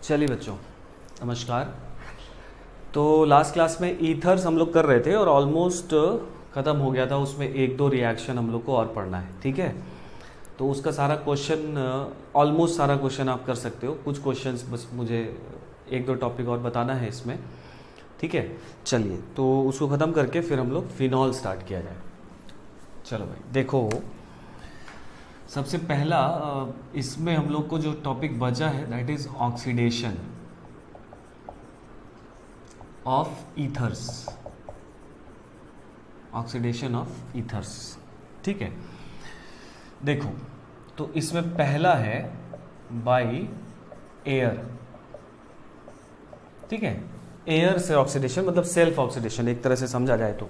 चलिए बच्चों, नमस्कार। तो लास्ट क्लास में ईथर्स हम लोग कर रहे थे और ऑलमोस्ट ख़त्म हो गया था। उसमें एक दो रिएक्शन हम लोग को और पढ़ना है, ठीक है। तो उसका सारा क्वेश्चन, ऑलमोस्ट सारा क्वेश्चन आप कर सकते हो। कुछ क्वेश्चंस बस मुझे एक दो टॉपिक और बताना है इसमें, ठीक है। चलिए, तो उसको ख़त्म करके फिर हम लोग फिनॉल स्टार्ट किया जाए। चलो भाई देखो, सबसे पहला इसमें हम लोग को जो टॉपिक बचा है that is oxidation of ethers. Oxidation of ethers, ठीक है। देखो, तो इसमें पहला है बाय एयर, ठीक है। एयर से ऑक्सीडेशन मतलब सेल्फ ऑक्सीडेशन एक तरह से समझा जाए तो,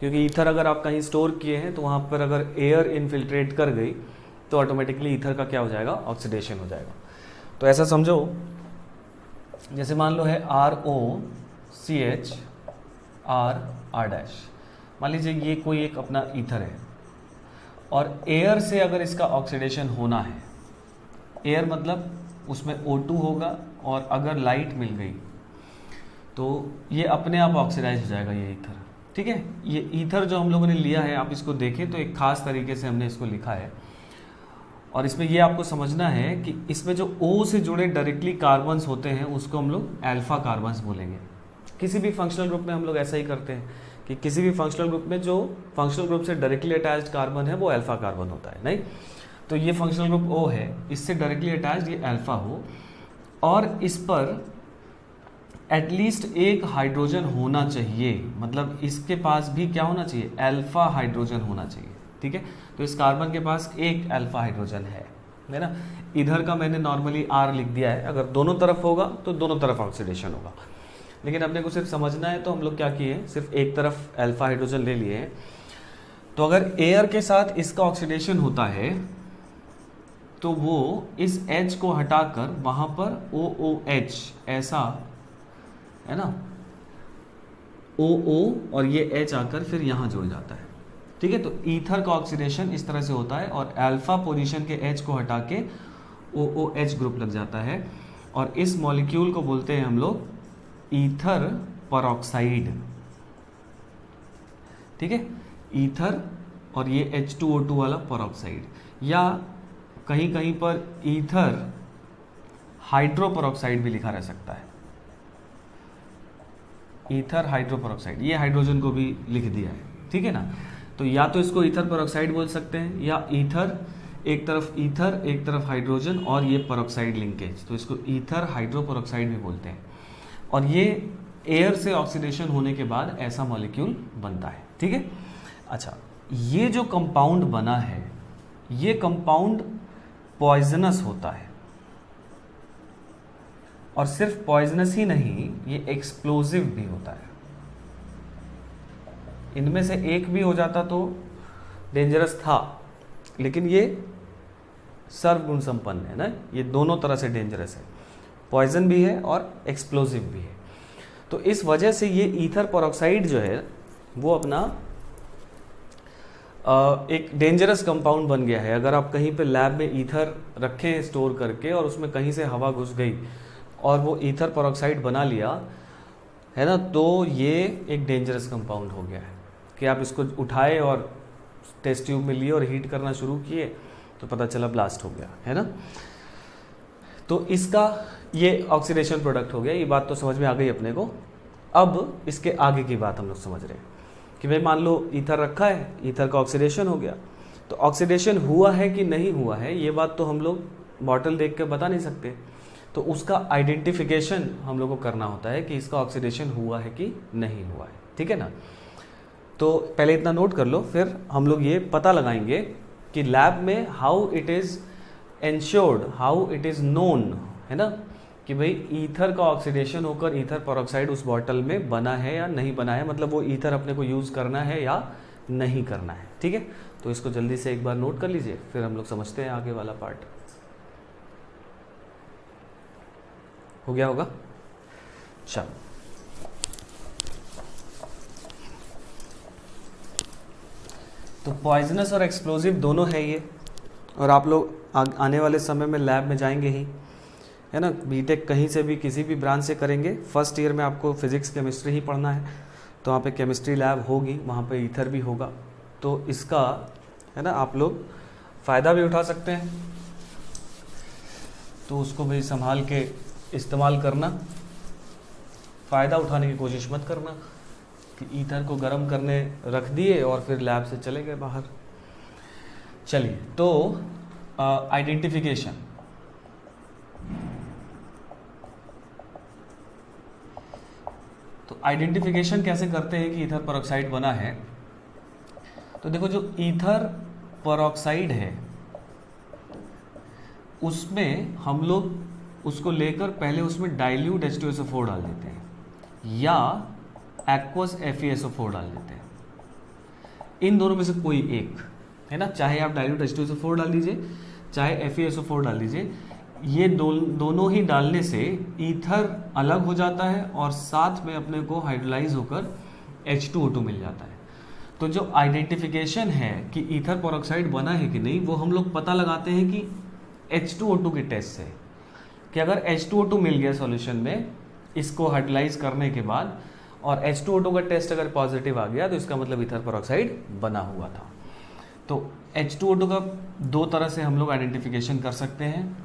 क्योंकि ईथर अगर आप कहीं स्टोर किए हैं तो वहाँ पर अगर एयर इनफिल्ट्रेट कर गई तो ऑटोमेटिकली ईथर का क्या हो जाएगा, ऑक्सीडेशन हो जाएगा। तो ऐसा समझो, जैसे मान लो है ROCH R डैश, मान लीजिए ये कोई एक अपना ईथर है और एयर से अगर इसका ऑक्सीडेशन होना है, एयर मतलब उसमें O2 होगा और अगर लाइट मिल गई तो ये अपने आप ऑक्सीडाइज हो जाएगा ये ईथर, ठीक है। ये ईथर जो हम लोगों ने लिया है, आप इसको देखें तो एक खास तरीके से हमने इसको लिखा है और इसमें ये आपको समझना है कि इसमें जो O से जुड़े डायरेक्टली कार्बन्स होते हैं उसको हम लोग अल्फा कार्बन्स बोलेंगे। किसी भी फंक्शनल ग्रुप में हम लोग ऐसा ही करते हैं कि किसी भी फंक्शनल ग्रुप में जो फंक्शनल ग्रुप से डायरेक्टली अटैच्ड कार्बन है वो अल्फा कार्बन होता है, नहीं। तो ये फंक्शनल ग्रुप O है, इससे डायरेक्टली अटैच्ड ये अल्फा हो और इस पर एटलीस्ट एक हाइड्रोजन होना चाहिए, मतलब इसके पास भी क्या होना चाहिए, अल्फा हाइड्रोजन होना चाहिए, ठीक है। तो इस कार्बन के पास एक अल्फा हाइड्रोजन है ना। इधर का मैंने नॉर्मली R लिख दिया है, अगर दोनों तरफ होगा तो दोनों तरफ ऑक्सीडेशन होगा, लेकिन अपने को सिर्फ समझना है तो हम लोग क्या किए, सिर्फ एक तरफ अल्फा हाइड्रोजन ले लिए हैं। तो अगर एयर के साथ इसका ऑक्सीडेशन होता है तो वो इस H को हटाकर वहां पर OOH ऐसा है ना, OO और ये H आकर फिर यहाँ जुड़ जाता है, ठीक है। तो ईथर का ऑक्सीडेशन इस तरह से होता है और अल्फा पोजीशन के H को हटा के OOH ग्रुप लग जाता है और इस मॉलिक्यूल को बोलते हैं हम लोग ईथर परऑक्साइड, ठीक है। ईथर और ये H2O2 वाला परऑक्साइड, या कहीं कहीं पर ईथर हाइड्रोपरऑक्साइड भी लिखा रह सकता है। ईथर हाइड्रोपरऑक्साइड, ये हाइड्रोजन को भी लिख दिया है, ठीक है ना। तो या तो इसको ईथर परऑक्साइड बोल सकते हैं, या ईथर एक तरफ ईथर एक तरफ हाइड्रोजन और ये परऑक्साइड लिंकेज, तो इसको ईथर हाइड्रोपरऑक्साइड भी बोलते हैं। और ये एयर से ऑक्सीडेशन होने के बाद ऐसा मॉलिक्यूल बनता है, ठीक है। अच्छा, ये जो कंपाउंड बना है ये कंपाउंड पॉइजनस होता है, और सिर्फ पॉइजनस ही नहीं, ये एक्सप्लोजिव भी होता है। इनमें से एक भी हो जाता तो डेंजरस था, लेकिन ये सर्वगुण संपन्न है ना, ये दोनों तरह से डेंजरस है, पॉइजन भी है और एक्सप्लोजिव भी है। तो इस वजह से ये ईथर परऑक्साइड जो है वो अपना एक डेंजरस कंपाउंड बन गया है। अगर आप कहीं पे लैब में ईथर रखें स्टोर करके और उसमें कहीं से हवा घुस गई और वो ईथर परऑक्साइड बना लिया है ना, तो ये एक डेंजरस कंपाउंड हो गया है कि आप इसको उठाए और टेस्ट ट्यूब में लिए और हीट करना शुरू किए तो पता चला ब्लास्ट हो गया, है ना। तो इसका ये ऑक्सीडेशन प्रोडक्ट हो गया। ये बात तो समझ में आ गई अपने को। अब इसके आगे की बात हम लोग समझ रहे हैं कि भाई मान लो ईथर रखा है, ईथर का ऑक्सीडेशन हो गया, तो ऑक्सीडेशन हुआ है कि नहीं हुआ है ये बात तो हम लोग बॉटल देख के बता नहीं सकते। तो उसका आइडेंटिफिकेशन हम लोग को करना होता है कि इसका ऑक्सीडेशन हुआ है कि नहीं हुआ है, ठीक है ना। तो पहले इतना नोट कर लो, फिर हम लोग ये पता लगाएंगे कि लैब में how it is ensured, how it is known, है ना, कि भाई ईथर का ऑक्सीडेशन होकर ईथर परऑक्साइड उस बॉटल में बना है या नहीं बना है, मतलब वो ईथर अपने को यूज़ करना है या नहीं करना है, ठीक है। तो इसको जल्दी से एक बार नोट कर लीजिए, फिर हम लोग समझते हैं आगे वाला पार्ट। हो गया होगा, चलो। तो पॉइजनस और एक्सप्लोजिव दोनों है ये, और आप लोग आने वाले समय में लैब में जाएंगे ही, है ना। बीटेक कहीं से भी किसी भी ब्रांच से करेंगे, फर्स्ट ईयर में आपको फिजिक्स केमिस्ट्री ही पढ़ना है, तो वहाँ पे केमिस्ट्री लैब होगी, वहाँ पे ईथर भी होगा, तो इसका है ना आप लोग फ़ायदा भी उठा सकते हैं। तो उसको भी संभाल के इस्तेमाल करना, फ़ायदा उठाने की कोशिश मत करना कि ईथर को गर्म करने रख दिए और फिर लैब से चले गए बाहर। चलिए, तो आइडेंटिफिकेशन, तो आइडेंटिफिकेशन कैसे करते हैं कि ईथर पेरोक्साइड बना है। तो देखो, जो ईथर पेरोक्साइड है उसमें हम लोग उसको लेकर पहले उसमें डाइल्यूट H2SO4 डाल देते हैं या एक्वस FeSO4 डाल देते हैं। इन दोनों में से कोई एक, है ना, चाहे आप डाइल्यूट H2SO4 डाल दीजिए, चाहे FeSO4 डाल दीजिए, ये दोनों ही डालने से ईथर अलग हो जाता है और साथ में अपने को हाइड्रोलाइज होकर H2O2 मिल जाता है। तो जो आइडेंटिफिकेशन है कि ईथर पेरोक्साइड बना है कि नहीं, वो हम लोग पता लगाते हैं कि H2O2 के टेस्ट से, कि अगर H2O2 मिल गया सॉल्यूशन में इसको हाइड्रोलाइज करने के बाद और H2O2 का टेस्ट अगर पॉजिटिव आ गया तो इसका मतलब ईथर पेरोक्साइड बना हुआ था। तो H2O2 का दो तरह से हम लोग आइडेंटिफिकेशन कर सकते हैं,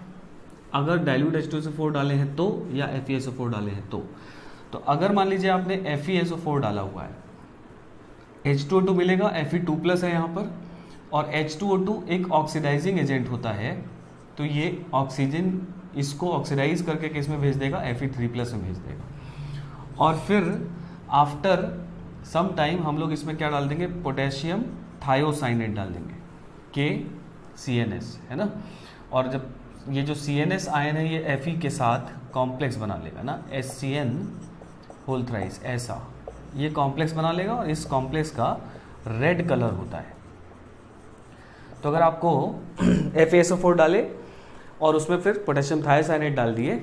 अगर डाइल्यूट H2SO4 डाले हैं तो, या FeSO4 डाले हैं तो अगर मान लीजिए आपने FeSO4 डाला हुआ है, H2O2 मिलेगा, Fe2+ है यहाँ पर, और H2O2 एक ऑक्सीडाइजिंग एजेंट होता है, तो ये ऑक्सीजन इसको ऑक्सीडाइज करके किस में भेज देगा, Fe3+ में भेज देगा। और फिर आफ्टर सम टाइम हम लोग इसमें क्या डाल देंगे, पोटेशियम थायोसाइनेट डाल देंगे, KCNS, है ना। और जब ये जो CNS आयन है ये Fe के साथ कॉम्प्लेक्स बना लेगा ना, HCN3 ऐसा ये कॉम्प्लेक्स बना लेगा और इस कॉम्प्लेक्स का रेड कलर होता है। तो अगर आपको FeSO4 डाले और उसमें फिर पोटेशियम थायोसाइनेट डाल दिए,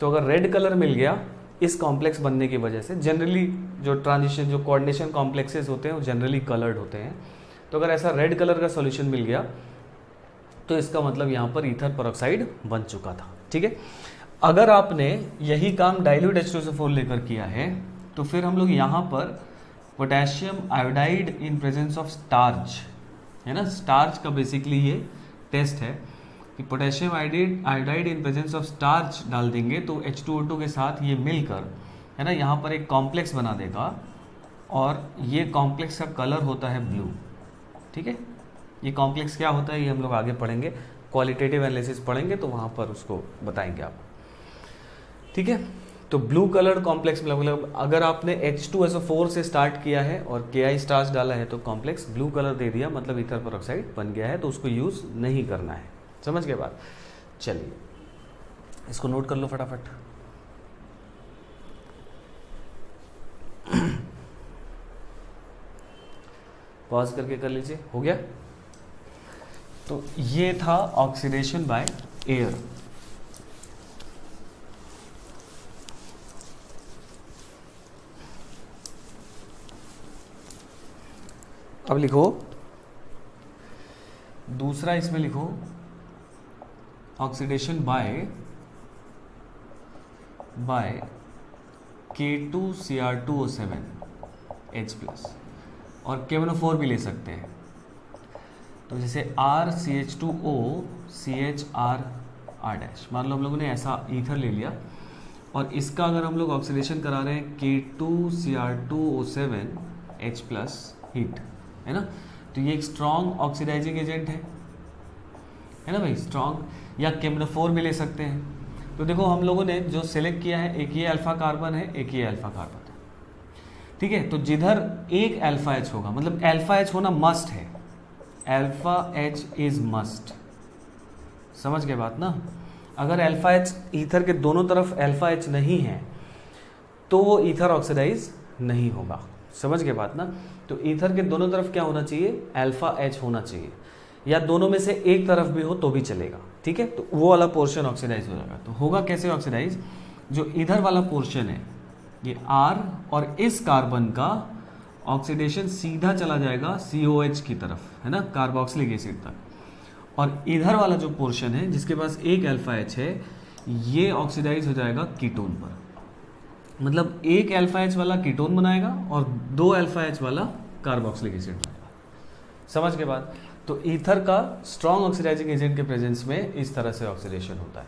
तो अगर रेड कलर मिल गया इस कॉम्प्लेक्स बनने की वजह से, जनरली जो ट्रांजिशन जो कोऑर्डिनेशन कॉम्प्लेक्सेस होते हैं वो जनरली कलर्ड होते हैं, तो अगर ऐसा रेड कलर का सॉल्यूशन मिल गया तो इसका मतलब यहाँ पर ईथर पेरोक्साइड बन चुका था। ठीक है, अगर आपने यही काम डाइल्यूट H2SO4 लेकर किया है तो फिर हम लोग यहाँ पर potassium iodide in presence of starch, है ना, स्टार्च का बेसिकली ये टेस्ट है कि potassium iodide in presence of starch डाल देंगे तो H2O2 के साथ ये मिलकर, है ना, यहाँ पर एक कॉम्प्लेक्स बना देगा और ये कॉम्प्लेक्स का कलर होता है ब्लू। ठीक है, ये कॉम्प्लेक्स क्या होता है ये हम लोग आगे पढ़ेंगे, क्वालिटेटिव एनालिसिस पढ़ेंगे तो वहाँ पर उसको बताएंगे आप। ठीक है, तो ब्लू कलर कॉम्प्लेक्स मतलब अगर आपने H2SO4 से स्टार्ट किया है और Ki स्टार्च डाला है तो कॉम्प्लेक्स ब्लू कलर दे दिया, मतलब ईथर पेरोक्साइड बन गया है, तो उसको यूज़ नहीं करना है। समझ गए बात। चलिए इसको नोट कर लो फटाफट। पॉज करके कर लीजिए, हो गया। तो ये था ऑक्सीडेशन बाय एयर। अब लिखो दूसरा, इसमें लिखो ऑक्सीडेशन बाय K2Cr2O7 H+, और KNO4 भी ले सकते हैं। तो जैसे RCH2O CHR, मान लो हम लोगों ने ऐसा ईथर ले लिया और इसका अगर हम लोग ऑक्सीडेशन करा रहे हैं K2Cr2O7 H+ हीट, है ना, तो ये एक स्ट्रॉन्ग ऑक्सीडाइजिंग एजेंट है ना भाई, स्ट्रॉन्ग, या KNO4 भी ले सकते हैं। तो देखो हम लोगों ने जो सिलेक्ट किया है, एक ये अल्फा कार्बन है, एक ये अल्फा कार्बन है। ठीक है, तो जिधर एक अल्फा H होगा, मतलब अल्फा H होना मस्ट है, अल्फा H इज मस्ट। समझ गए बात ना। अगर अल्फा H ईथर के दोनों तरफ अल्फा H नहीं है तो वो ईथर ऑक्सीडाइज नहीं होगा। समझ गए बात ना। तो ईथर के दोनों तरफ क्या होना चाहिए, अल्फा H होना चाहिए, या दोनों में से एक तरफ भी हो तो भी चलेगा। ठीक है, तो वो वाला पोर्शन ऑक्सीडाइज हो जाएगा। तो होगा कैसे ऑक्सीडाइज, जो इधर वाला पोर्शन है ये R और इस कार्बन का ऑक्सीडेशन सीधा चला जाएगा COH की तरफ, है ना, कार्बोक्सिलिक एसिड तक, और इधर वाला जो पोर्शन है जिसके पास एक अल्फा H है ये ऑक्सीडाइज हो जाएगा कीटोन पर, मतलब एक अल्फा एच वाला कीटोन बनाएगा और 2 अल्फा एच वाला कार्बोक्सिलिक एसिड बनाएगा। समझ के बाद, तो ईथर का स्ट्रॉन्ग ऑक्सीडाइजिंग एजेंट के प्रेजेंस में इस तरह से ऑक्सीडेशन होता है।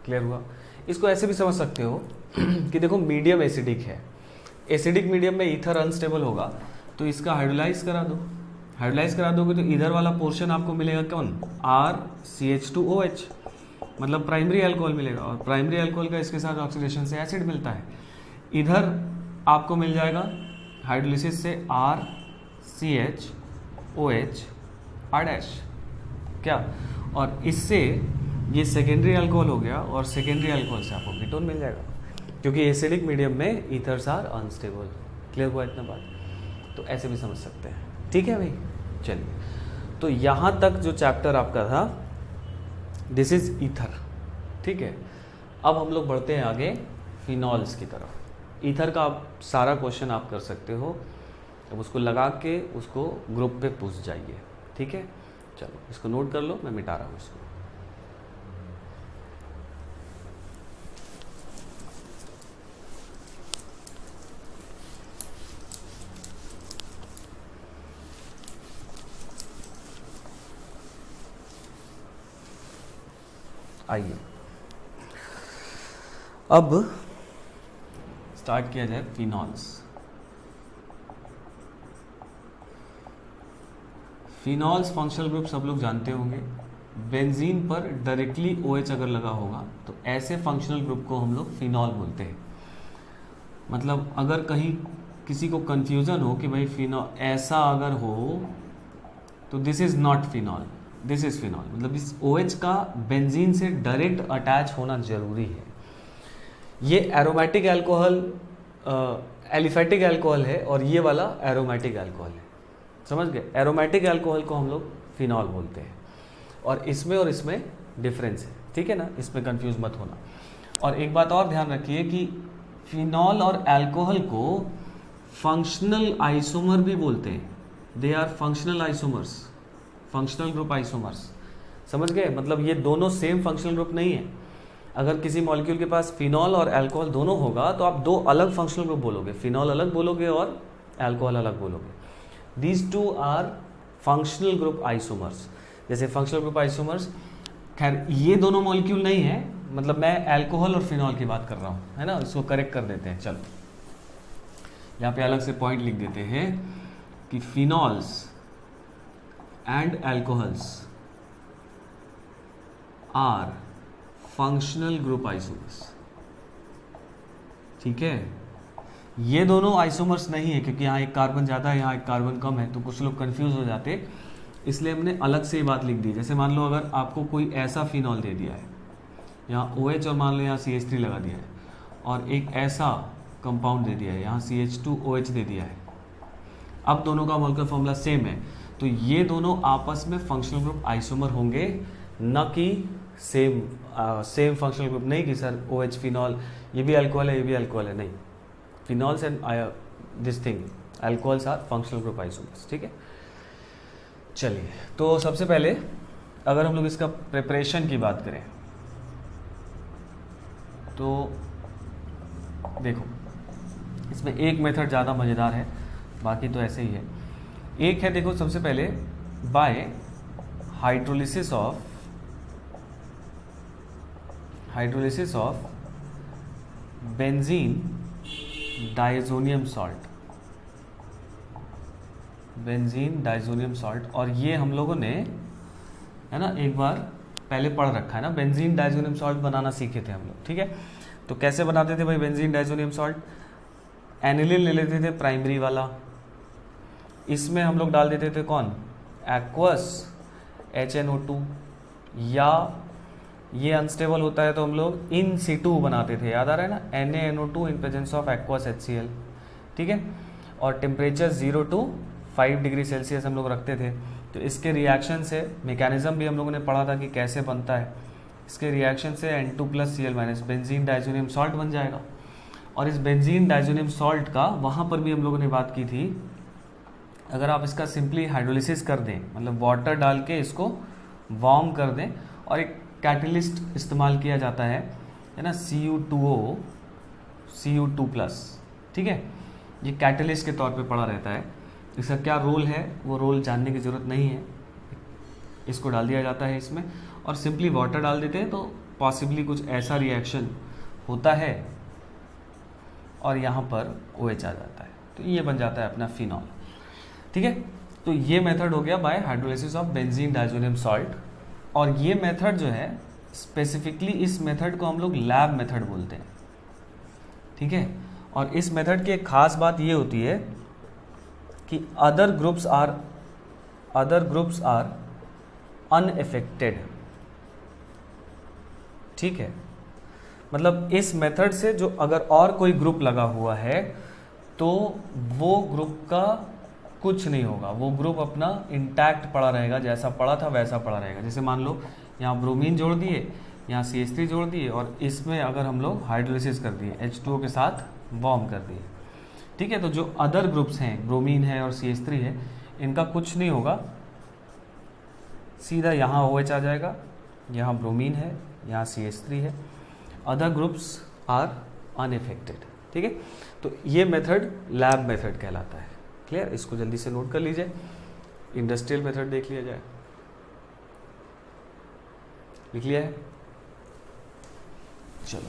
क्लियर हुआ? इसको ऐसे भी समझ सकते हो कि देखो मीडियम एसिडिक है, एसिडिक मीडियम में ईथर अनस्टेबल होगा तो इसका हाइड्रोलाइज करा दो, हाइड्रोलाइज करा दोगे तो इधर वाला पोर्शन आपको मिलेगा कौन, RCH2OH, मतलब प्राइमरी अल्कोहल मिलेगा, और प्राइमरी अल्कोहल का इसके साथ ऑक्सीडेशन से एसिड मिलता है। इधर आपको मिल जाएगा हाइड्रोलिसिस से RCHOH R' क्या, और इससे ये सेकेंडरी अल्कोहल हो गया, और सेकेंडरी अल्कोहल से आपको कीटोन मिल जाएगा, क्योंकि एसिडिक मीडियम में ईथर्स आर अनस्टेबल। क्लियर हुआ इतना बात? तो ऐसे भी समझ सकते हैं। ठीक है भाई, चलिए, तो यहाँ तक जो चैप्टर आपका था दिस इज ईथर। ठीक है, अब हम लोग बढ़ते हैं आगे फिनॉल्स की तरफ। ईथर का आप सारा क्वेश्चन आप कर सकते हो, अब उसको लगा के उसको ग्रुप पे पूछ जाइए। ठीक है, चलो इसको नोट कर लो, मैं मिटा रहा हूँ इसको। आइए अब स्टार्ट किया जाए फिनॉल्स। फिनॉल्स फंक्शनल ग्रुप सब लोग जानते होंगे। बेंजीन पर डायरेक्टली OH अगर लगा होगा तो ऐसे फंक्शनल ग्रुप को हम लोग फिनॉल बोलते हैं। मतलब अगर कहीं किसी को कंफ्यूजन हो कि भाई फिनॉल ऐसा अगर हो तो this is not phenol, this is phenol, मतलब इस OH का बेंजीन से डायरेक्ट अटैच होना जरूरी है। ये एरोमेटिक अल्कोहल एलिफेटिक अल्कोहल है और ये वाला एरोमेटिक अल्कोहल है। समझ गए? एरोमेटिक अल्कोहल को हम लोग फिनॉल बोलते हैं, और इसमें डिफरेंस है। ठीक है ना, इसमें कंफ्यूज मत होना। और एक बात और ध्यान रखिए कि फिनॉल और अल्कोहल को फंक्शनल आइसोमर भी बोलते हैं। They are functional isomers, functional group isomers. समझ गए? मतलब ये दोनों सेम फंक्शनल ग्रुप नहीं है। अगर किसी मॉलिक्यूल के पास फिनॉल और अल्कोहल दोनों होगा तो आप दो अलग फंक्शनल ग्रुप बोलोगे, फिनॉल अलग बोलोगे और अल्कोहल अलग बोलोगे। These two are functional group isomers. जैसे फंक्शनल ग्रुप आइसोमर्स, खैर ये दोनों मॉलिक्यूल नहीं है, मतलब मैं अल्कोहल और फिनॉल की बात कर रहा हूँ, है ना। इसको करेक्ट कर देते हैं। चलो यहाँ पे अलग से पॉइंट लिख देते हैं कि phenols and alcohols are functional group isomers. ठीक है, ये दोनों आइसोमर्स नहीं है क्योंकि यहाँ एक कार्बन ज़्यादा है, यहाँ एक कार्बन कम है, तो कुछ लोग कंफ्यूज हो जाते, इसलिए हमने अलग से ये बात लिख दी। जैसे मान लो अगर आपको कोई ऐसा फिनॉल दे दिया है, यहाँ OH और मान लो यहाँ CH3 लगा दिया है, और एक ऐसा कंपाउंड दे दिया है, यहाँ CH2OH दे दिया है, अब दोनों का मॉलिक्यूलर फॉर्मूला सेम है, तो ये दोनों आपस में फंक्शनल ग्रुप आइसोमर होंगे, न कि सेम फंक्शनल ग्रुप। नहीं कि सर OH फिनॉल ये भी अल्कोहल है, ये भी अल्कोहल है, नहीं। Phenols and this thing alcohols are functional group isomers. ठीक है, चलिए, तो सबसे पहले अगर हम लोग इसका प्रिपरेशन की बात करें तो देखो इसमें एक मेथड ज़्यादा मज़ेदार है, बाकी तो ऐसे ही है। एक है, देखो सबसे पहले bye hydrolysis of benzene diazonium salt, benzene diazonium salt. और ये हम लोगों ने, है ना, एक बार पहले पढ़ रखा है ना, बेंजीन डाइजोनियम सॉल्ट बनाना सीखे थे हम लोग। ठीक है, तो कैसे बनाते थे भाई बेंजीन डाइजोनियम सॉल्ट? एनिलिन ले लेते थे प्राइमरी वाला, इसमें हम लोग डाल देते थे कौन, एक्वस HNO2, या ये अनस्टेबल होता है तो हम लोग इन सिटू बनाते थे, याद आ रहा है ना, NaNO2 in presence of aqueous HCl। ठीक है, और टेम्परेचर 0 to 5 डिग्री सेल्सियस हम लोग रखते थे। तो इसके रिएक्शन से मैकेनिज्म भी हम लोगों ने पढ़ा था कि कैसे बनता है। इसके रिएक्शन से N2+Cl- बेंजीन डाइजोनियम सॉल्ट बन जाएगा। और इस बेंजीन डाइजोनियम सॉल्ट का वहाँ पर भी हम लोगों ने बात की थी, अगर आप इसका सिंपली हाइड्रोलिसिस कर दें, मतलब वाटर डाल के इसको वार्म कर दें और एक कैटलिस्ट इस्तेमाल किया जाता है ना, Cu2O Cu2+, ठीक है, ये कैटलिस्ट के तौर पे पड़ा रहता है। इसका क्या रोल है वो रोल जानने की ज़रूरत नहीं है, इसको डाल दिया जाता है इसमें और सिंपली वाटर डाल देते हैं तो पॉसिबली कुछ ऐसा रिएक्शन होता है और यहाँ पर OH आ जाता है, तो ये बन जाता है अपना फिनॉल, ठीक है। तो ये मेथड हो गया by hydrolysis of benzene diazonium salt. और ये मेथड जो है स्पेसिफिकली इस मेथड को हम लोग लैब मेथड बोलते हैं, ठीक है। और इस मेथड की एक खास बात ये होती है कि अदर ग्रुप्स आर अनएफेक्टेड, ठीक है। मतलब इस मेथड से जो अगर और कोई ग्रुप लगा हुआ है तो वो ग्रुप का कुछ नहीं होगा, वो ग्रुप अपना इंटैक्ट पड़ा रहेगा, जैसा पड़ा था वैसा पड़ा रहेगा। जैसे मान लो यहाँ ब्रोमीन जोड़ दिए, यहाँ CH3 जोड़ दिए और इसमें अगर हम लोग हाइड्रोलिसिस कर दिए, H2O के साथ वार्म कर दिए, ठीक है। तो जो अदर ग्रुप्स हैं, ब्रोमीन है और CH3 है, इनका कुछ नहीं होगा, सीधा यहाँ OH आ जाएगा, यहाँ ब्रोमीन है, यहाँ CH3 है, अदर ग्रुप्स आर अनएफेक्टेड, ठीक है। तो ये मेथड लैब मेथड कहलाता है। क्लियर, इसको जल्दी से नोट कर लीजिए। इंडस्ट्रियल मेथड देख लिया जाए, लिख लिया है, चलो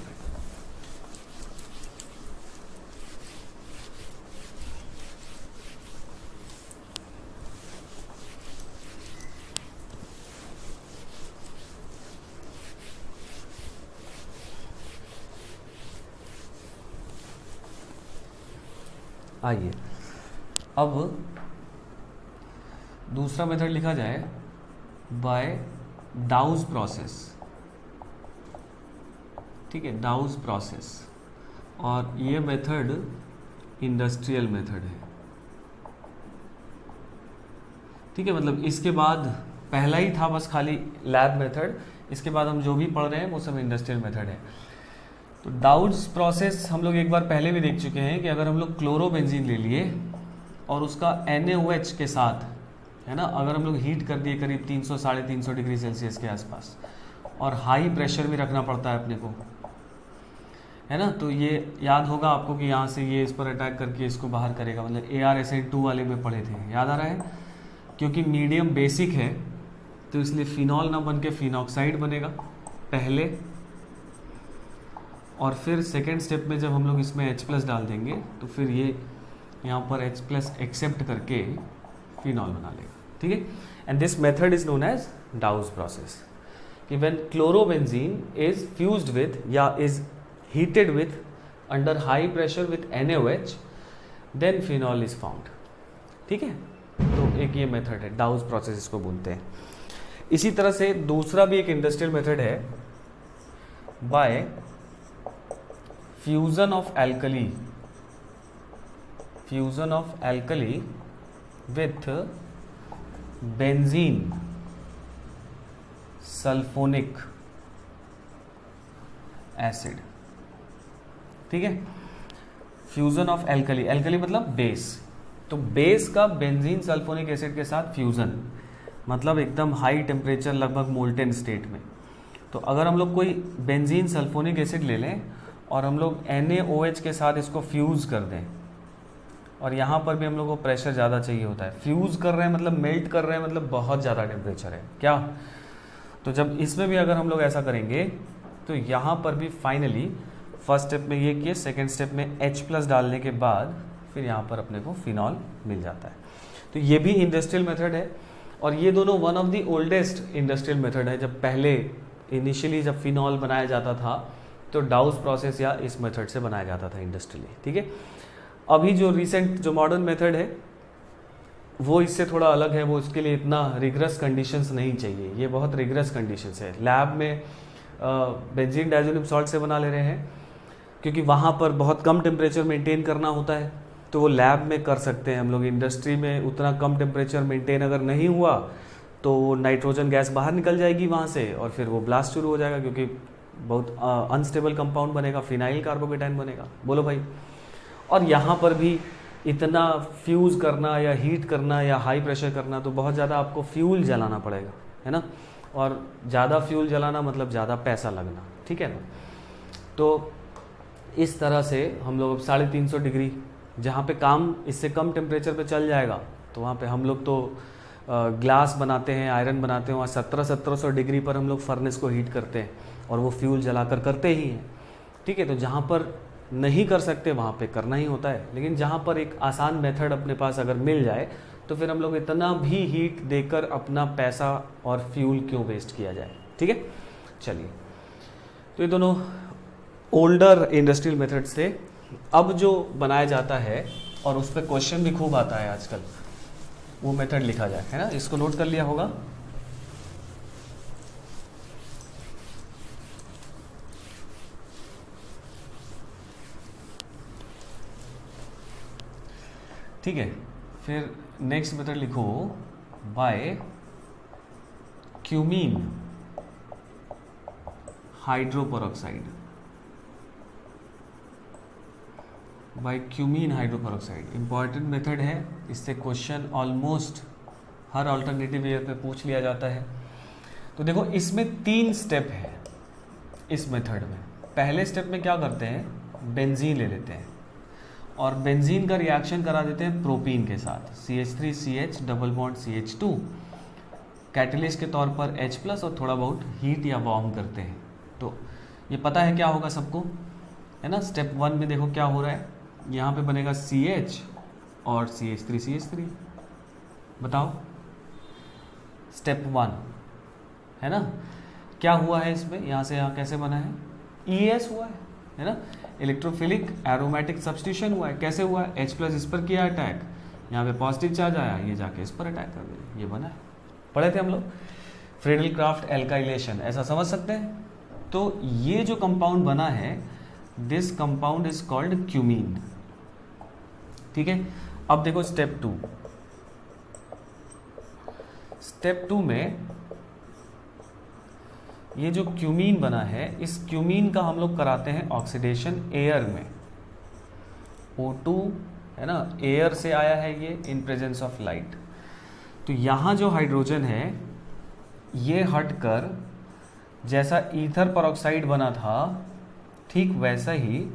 आइए अब दूसरा मेथड लिखा जाए बाय डाउज प्रोसेस, ठीक है, डाउज प्रोसेस। और ये मेथड इंडस्ट्रियल मेथड है, ठीक है। मतलब इसके बाद पहला ही था बस खाली लैब मेथड, इसके बाद हम जो भी पढ़ रहे हैं वो सब इंडस्ट्रियल मेथड है। तो डाउज प्रोसेस हम लोग एक बार पहले भी देख चुके हैं कि अगर हम लोग क्लोरोबेंजीन ले लिए और उसका NaOH के साथ, है ना, अगर हम लोग हीट कर दिए करीब 300-350 डिग्री सेल्सियस के आसपास, और हाई प्रेशर भी रखना पड़ता है अपने को, है ना। तो ये याद होगा आपको कि यहाँ से ये इस पर अटैक करके इसको बाहर करेगा, मतलब ArSN2 वाले में पढ़े थे, याद आ रहा है। क्योंकि मीडियम बेसिक है तो इसलिए फिनॉल ना बन के फिनॉक्साइड बनेगा पहले, और फिर सेकेंड स्टेप में जब हम लोग इसमें H+ डाल देंगे तो फिर ये यहाँ पर H+ एक्सेप्ट करके फिनॉल बना लेगा, ठीक है। And this method is known as Dow's process, कि when chlorobenzene is fused with या is heated with under high pressure with NaOH, then phenol is found, ठीक है। तो एक ये मेथड है, डाउज प्रोसेस इसको बोलते हैं। इसी तरह से दूसरा भी एक इंडस्ट्रियल मेथड है bye fusion of alkali with benzene sulphonic acid, ठीक है। फ्यूजन ऑफ एल्कली मतलब बेस, तो बेस का बेंजीन सल्फोनिक एसिड के साथ फ्यूजन, मतलब एकदम हाई टेम्परेचर, लगभग मोल्टेन स्टेट में। तो अगर हम लोग कोई बेंजीन सल्फोनिक एसिड ले लें और हम लोग NaOH के साथ इसको फ्यूज़ कर दें, और यहाँ पर भी हम लोग को प्रेशर ज़्यादा चाहिए होता है, फ्यूज़ कर रहे हैं मतलब मेल्ट कर रहे हैं, मतलब बहुत ज़्यादा टेम्परेचर है क्या। तो जब इसमें भी अगर हम लोग ऐसा करेंगे तो यहाँ पर भी फाइनली फर्स्ट स्टेप में ये किए, सेकेंड स्टेप में H+ डालने के बाद फिर यहाँ पर अपने को फिनॉल मिल जाता है। तो ये भी इंडस्ट्रियल मेथड है, और ये दोनों one of the oldest industrial method है। जब पहले इनिशियली जब फिनॉल बनाया जाता था तो डाउज प्रोसेस या इस मेथड से बनाया जाता था इंडस्ट्रियली, ठीक है। अभी जो रिसेंट जो मॉडर्न मेथड है वो इससे थोड़ा अलग है, वो इसके लिए इतना रिगरस कंडीशंस नहीं चाहिए, ये बहुत रिगरस कंडीशंस है। लैब में बेंजीन डाइज़ोनियम सॉल्ट से बना ले रहे हैं क्योंकि वहाँ पर बहुत कम टेम्परेचर मेंटेन करना होता है, तो वो लैब में कर सकते हैं हम लोग। इंडस्ट्री में उतना कम टेम्परेचर मेंटेन अगर नहीं हुआ तो नाइट्रोजन गैस बाहर निकल जाएगी वहाँ से और फिर वो ब्लास्ट शुरू हो जाएगा, क्योंकि बहुत अनस्टेबल कंपाउंड बनेगा, फिनाइल कार्बोकेटाइन बनेगा, बोलो भाई। और यहाँ पर भी इतना फ्यूज़ करना या हीट करना या हाई प्रेशर करना, तो बहुत ज़्यादा आपको फ्यूल जलाना पड़ेगा, है ना। और ज़्यादा फ्यूल जलाना मतलब ज़्यादा पैसा लगना, ठीक है ना। तो इस तरह से हम लोग 350 डिग्री जहाँ पे काम इससे कम टेम्परेचर पे चल जाएगा, तो वहाँ पे हम लोग तो ग्लास बनाते हैं, आयरन बनाते हैं, वहाँ 1700 डिग्री पर हम लोग फर्नेस को हीट करते हैं और वो फ्यूल जलाकर करते ही हैं, ठीक है। तो जहाँ पर नहीं कर सकते वहाँ पे करना ही होता है, लेकिन जहाँ पर एक आसान मेथड अपने पास अगर मिल जाए तो फिर हम लोग इतना भी हीट देकर अपना पैसा और फ्यूल क्यों वेस्ट किया जाए, ठीक है। चलिए, तो ये दोनों ओल्डर इंडस्ट्रियल मेथड्स थे। अब जो बनाया जाता है और उस पर क्वेश्चन भी खूब आता है आजकल, वो मेथड लिखा जाए, है ना। इसको नोट कर लिया होगा। ठीक है, फिर नेक्स्ट मेथड लिखो by cumene hydroperoxide, by cumene hydroperoxide. Important method है, इससे क्वेश्चन ऑलमोस्ट हर अल्टरनेटिव ईयर पे पूछ लिया जाता है। तो देखो, इसमें 3 स्टेप है इस मेथड में। पहले स्टेप में क्या करते हैं, बेंजीन ले लेते हैं और बेंजीन का रिएक्शन करा देते हैं प्रोपीन के साथ, CH3CH double bond CH2, catalyst के तौर पर H+ और थोड़ा बहुत हीट या वार्म करते हैं। तो ये पता है क्या होगा सबको, है ना। स्टेप 1 में देखो क्या हो रहा है, यहाँ पे बनेगा CH और CH3CH3। बताओ, स्टेप 1 है ना। क्या हुआ है इसमें, यहाँ से यहाँ कैसे बना है, ES हुआ है ना। इलेक्ट्रोफिलिक एरोमेटिक सब्स्टिट्यूशन हुआ है। कैसे हुआ है, H+ इस पर किया अटैक, यहाँ पे पॉजिटिव चार्ज आया, ये जाके इस पर अटैक कर दिया, ये बना है। पढ़े थे हम लोग फ्रेडल क्राफ्ट एल्काइलेशन, ऐसा समझ सकते हैं। तो ये जो कंपाउंड बना है, this compound is called cumene, ठीक है। अब देखो स्टेप 2। स्टेप 2 में ये जो क्यूमीन बना है, इस क्यूमीन का हम लोग कराते हैं ऑक्सीडेशन एयर में। O2 है ना, एयर से आया है ये इन प्रेजेंस ऑफ लाइट। तो यहाँ जो हाइड्रोजन है ये हटकर जैसा ईथर परऑक्साइड बना था, ठीक वैसा ही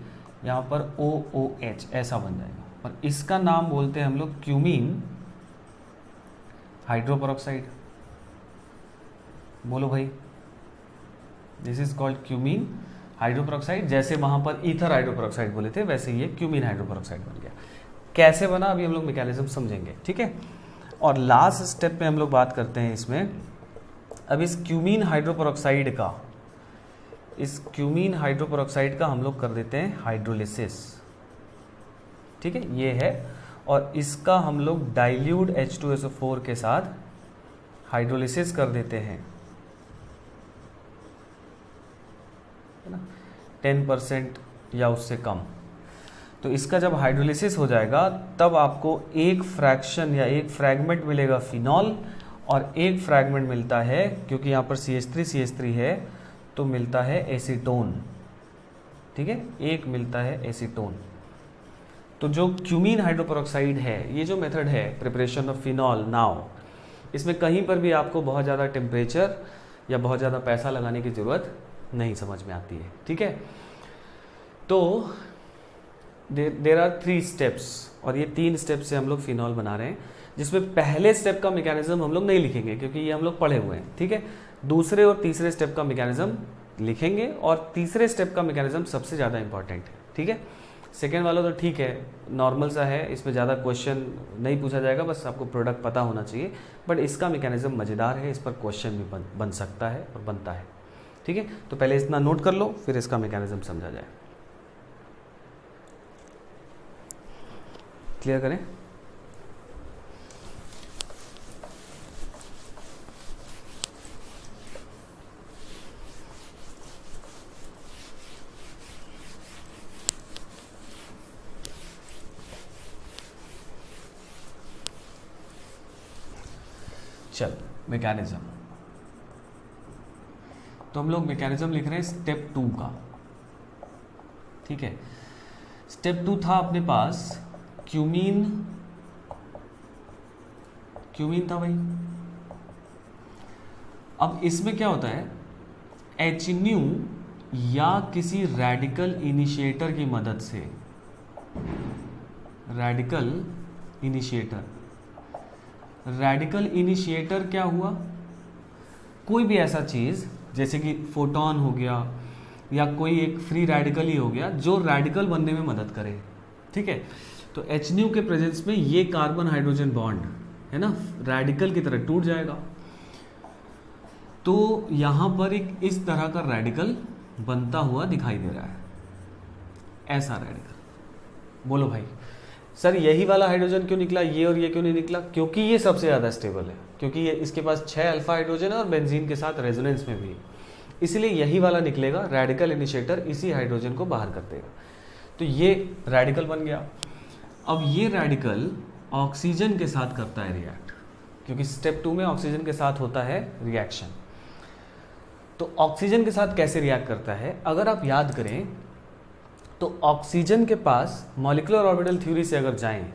यहाँ पर OOH ऐसा बन जाएगा, और इसका नाम बोलते हैं हम लोग क्यूमीन हाइड्रोपेरोक्साइड। बोलो भाई, this is called cumene hydroperoxide. जैसे वहां पर ईथर हाइड्रोपेरोक्साइड बोले थे, वैसे ये क्यूमीन हाइड्रोपेरोक्साइड बन गया। कैसे बना अभी हम लोग मैकेनिज्म समझेंगे, ठीक है। और लास्ट स्टेप पे हम लोग बात करते हैं इसमें। अब इस क्यूमीन हाइड्रोपेरोक्साइड का हम लोग कर देते हैं हाइड्रोलिसिस, ठीक है, ये है। और इसका हम लोग डाइल्यूट H2SO4 के साथ हाइड्रोलिसिस कर देते हैं, है ना, 10% या उससे कम। तो इसका जब हाइड्रोलिसिस हो जाएगा तब आपको एक फ्रैक्शन या एक फ्रैगमेंट मिलेगा फिनॉल, और एक फ्रैगमेंट मिलता है, क्योंकि यहाँ पर CH3 है तो मिलता है एसीटोन, ठीक है, एक मिलता है एसीटोन। तो जो क्यूमीन हाइड्रोपेरोक्साइड है, ये जो मेथड है प्रिपरेशन ऑफ फिनॉल नाउ, इसमें कहीं पर भी आपको बहुत ज़्यादा टेम्परेचर या बहुत ज़्यादा पैसा लगाने की ज़रूरत नहीं समझ में आती है, ठीक है। तो देर आर 3 स्टेप्स, और ये 3 स्टेप से हम लोग फिनॉल बना रहे हैं, जिसमें पहले स्टेप का मैकेनिज्म हम लोग नहीं लिखेंगे क्योंकि ये हम लोग पढ़े हुए हैं, ठीक है। दूसरे और तीसरे स्टेप का मैकेनिज्म लिखेंगे, और तीसरे स्टेप का मैकेनिज्म सबसे ज़्यादा इंपॉर्टेंट है, ठीक है। सेकेंड वाला तो ठीक है, नॉर्मल सा है, इसमें ज़्यादा क्वेश्चन नहीं पूछा जाएगा, बस आपको प्रोडक्ट पता होना चाहिए। बट इसका मैकेनिज्म मज़ेदार है, इस पर क्वेश्चन भी बन सकता है और बनता है, ठीक है। तो पहले इतना नोट कर लो, फिर इसका मैकेनिज्म समझा जाए। क्लियर करें। चल, मैकेनिज्म। तो हम लोग मैकेनिज्म लिख रहे हैं स्टेप 2 का, ठीक है। स्टेप 2 था अपने पास क्यूमीन था भाई, अब इसमें क्या होता है, HNu या किसी रेडिकल इनिशिएटर की मदद से, रेडिकल इनिशिएटर क्या हुआ, कोई भी ऐसा चीज जैसे कि फोटॉन हो गया या कोई एक फ्री रेडिकल ही हो गया जो रेडिकल बनने में मदद करे, ठीक है। तो HNu के प्रेजेंस में ये कार्बन हाइड्रोजन बॉन्ड है ना रेडिकल की तरह टूट जाएगा, तो यहां पर एक इस तरह का रेडिकल बनता हुआ दिखाई दे रहा है, ऐसा रेडिकल। बोलो भाई सर यही वाला हाइड्रोजन क्यों निकला, ये और ये क्यों नहीं निकला? क्योंकि ये सबसे ज़्यादा स्टेबल है, क्योंकि ये इसके पास 6 अल्फा हाइड्रोजन है और बेंजीन के साथ रेजोनेंस में भी, इसलिए यही वाला निकलेगा। रेडिकल इनिशिएटर इसी हाइड्रोजन को बाहर कर देगा, तो ये रेडिकल बन गया। अब ये रेडिकल ऑक्सीजन के साथ करता है रिएक्ट, क्योंकि स्टेप 2 में ऑक्सीजन के साथ होता है रिएक्शन। तो ऑक्सीजन के साथ कैसे रिएक्ट करता है, अगर आप याद करें तो ऑक्सीजन के पास मॉलिक्यूलर ऑर्बिटल थ्योरी से अगर जाएं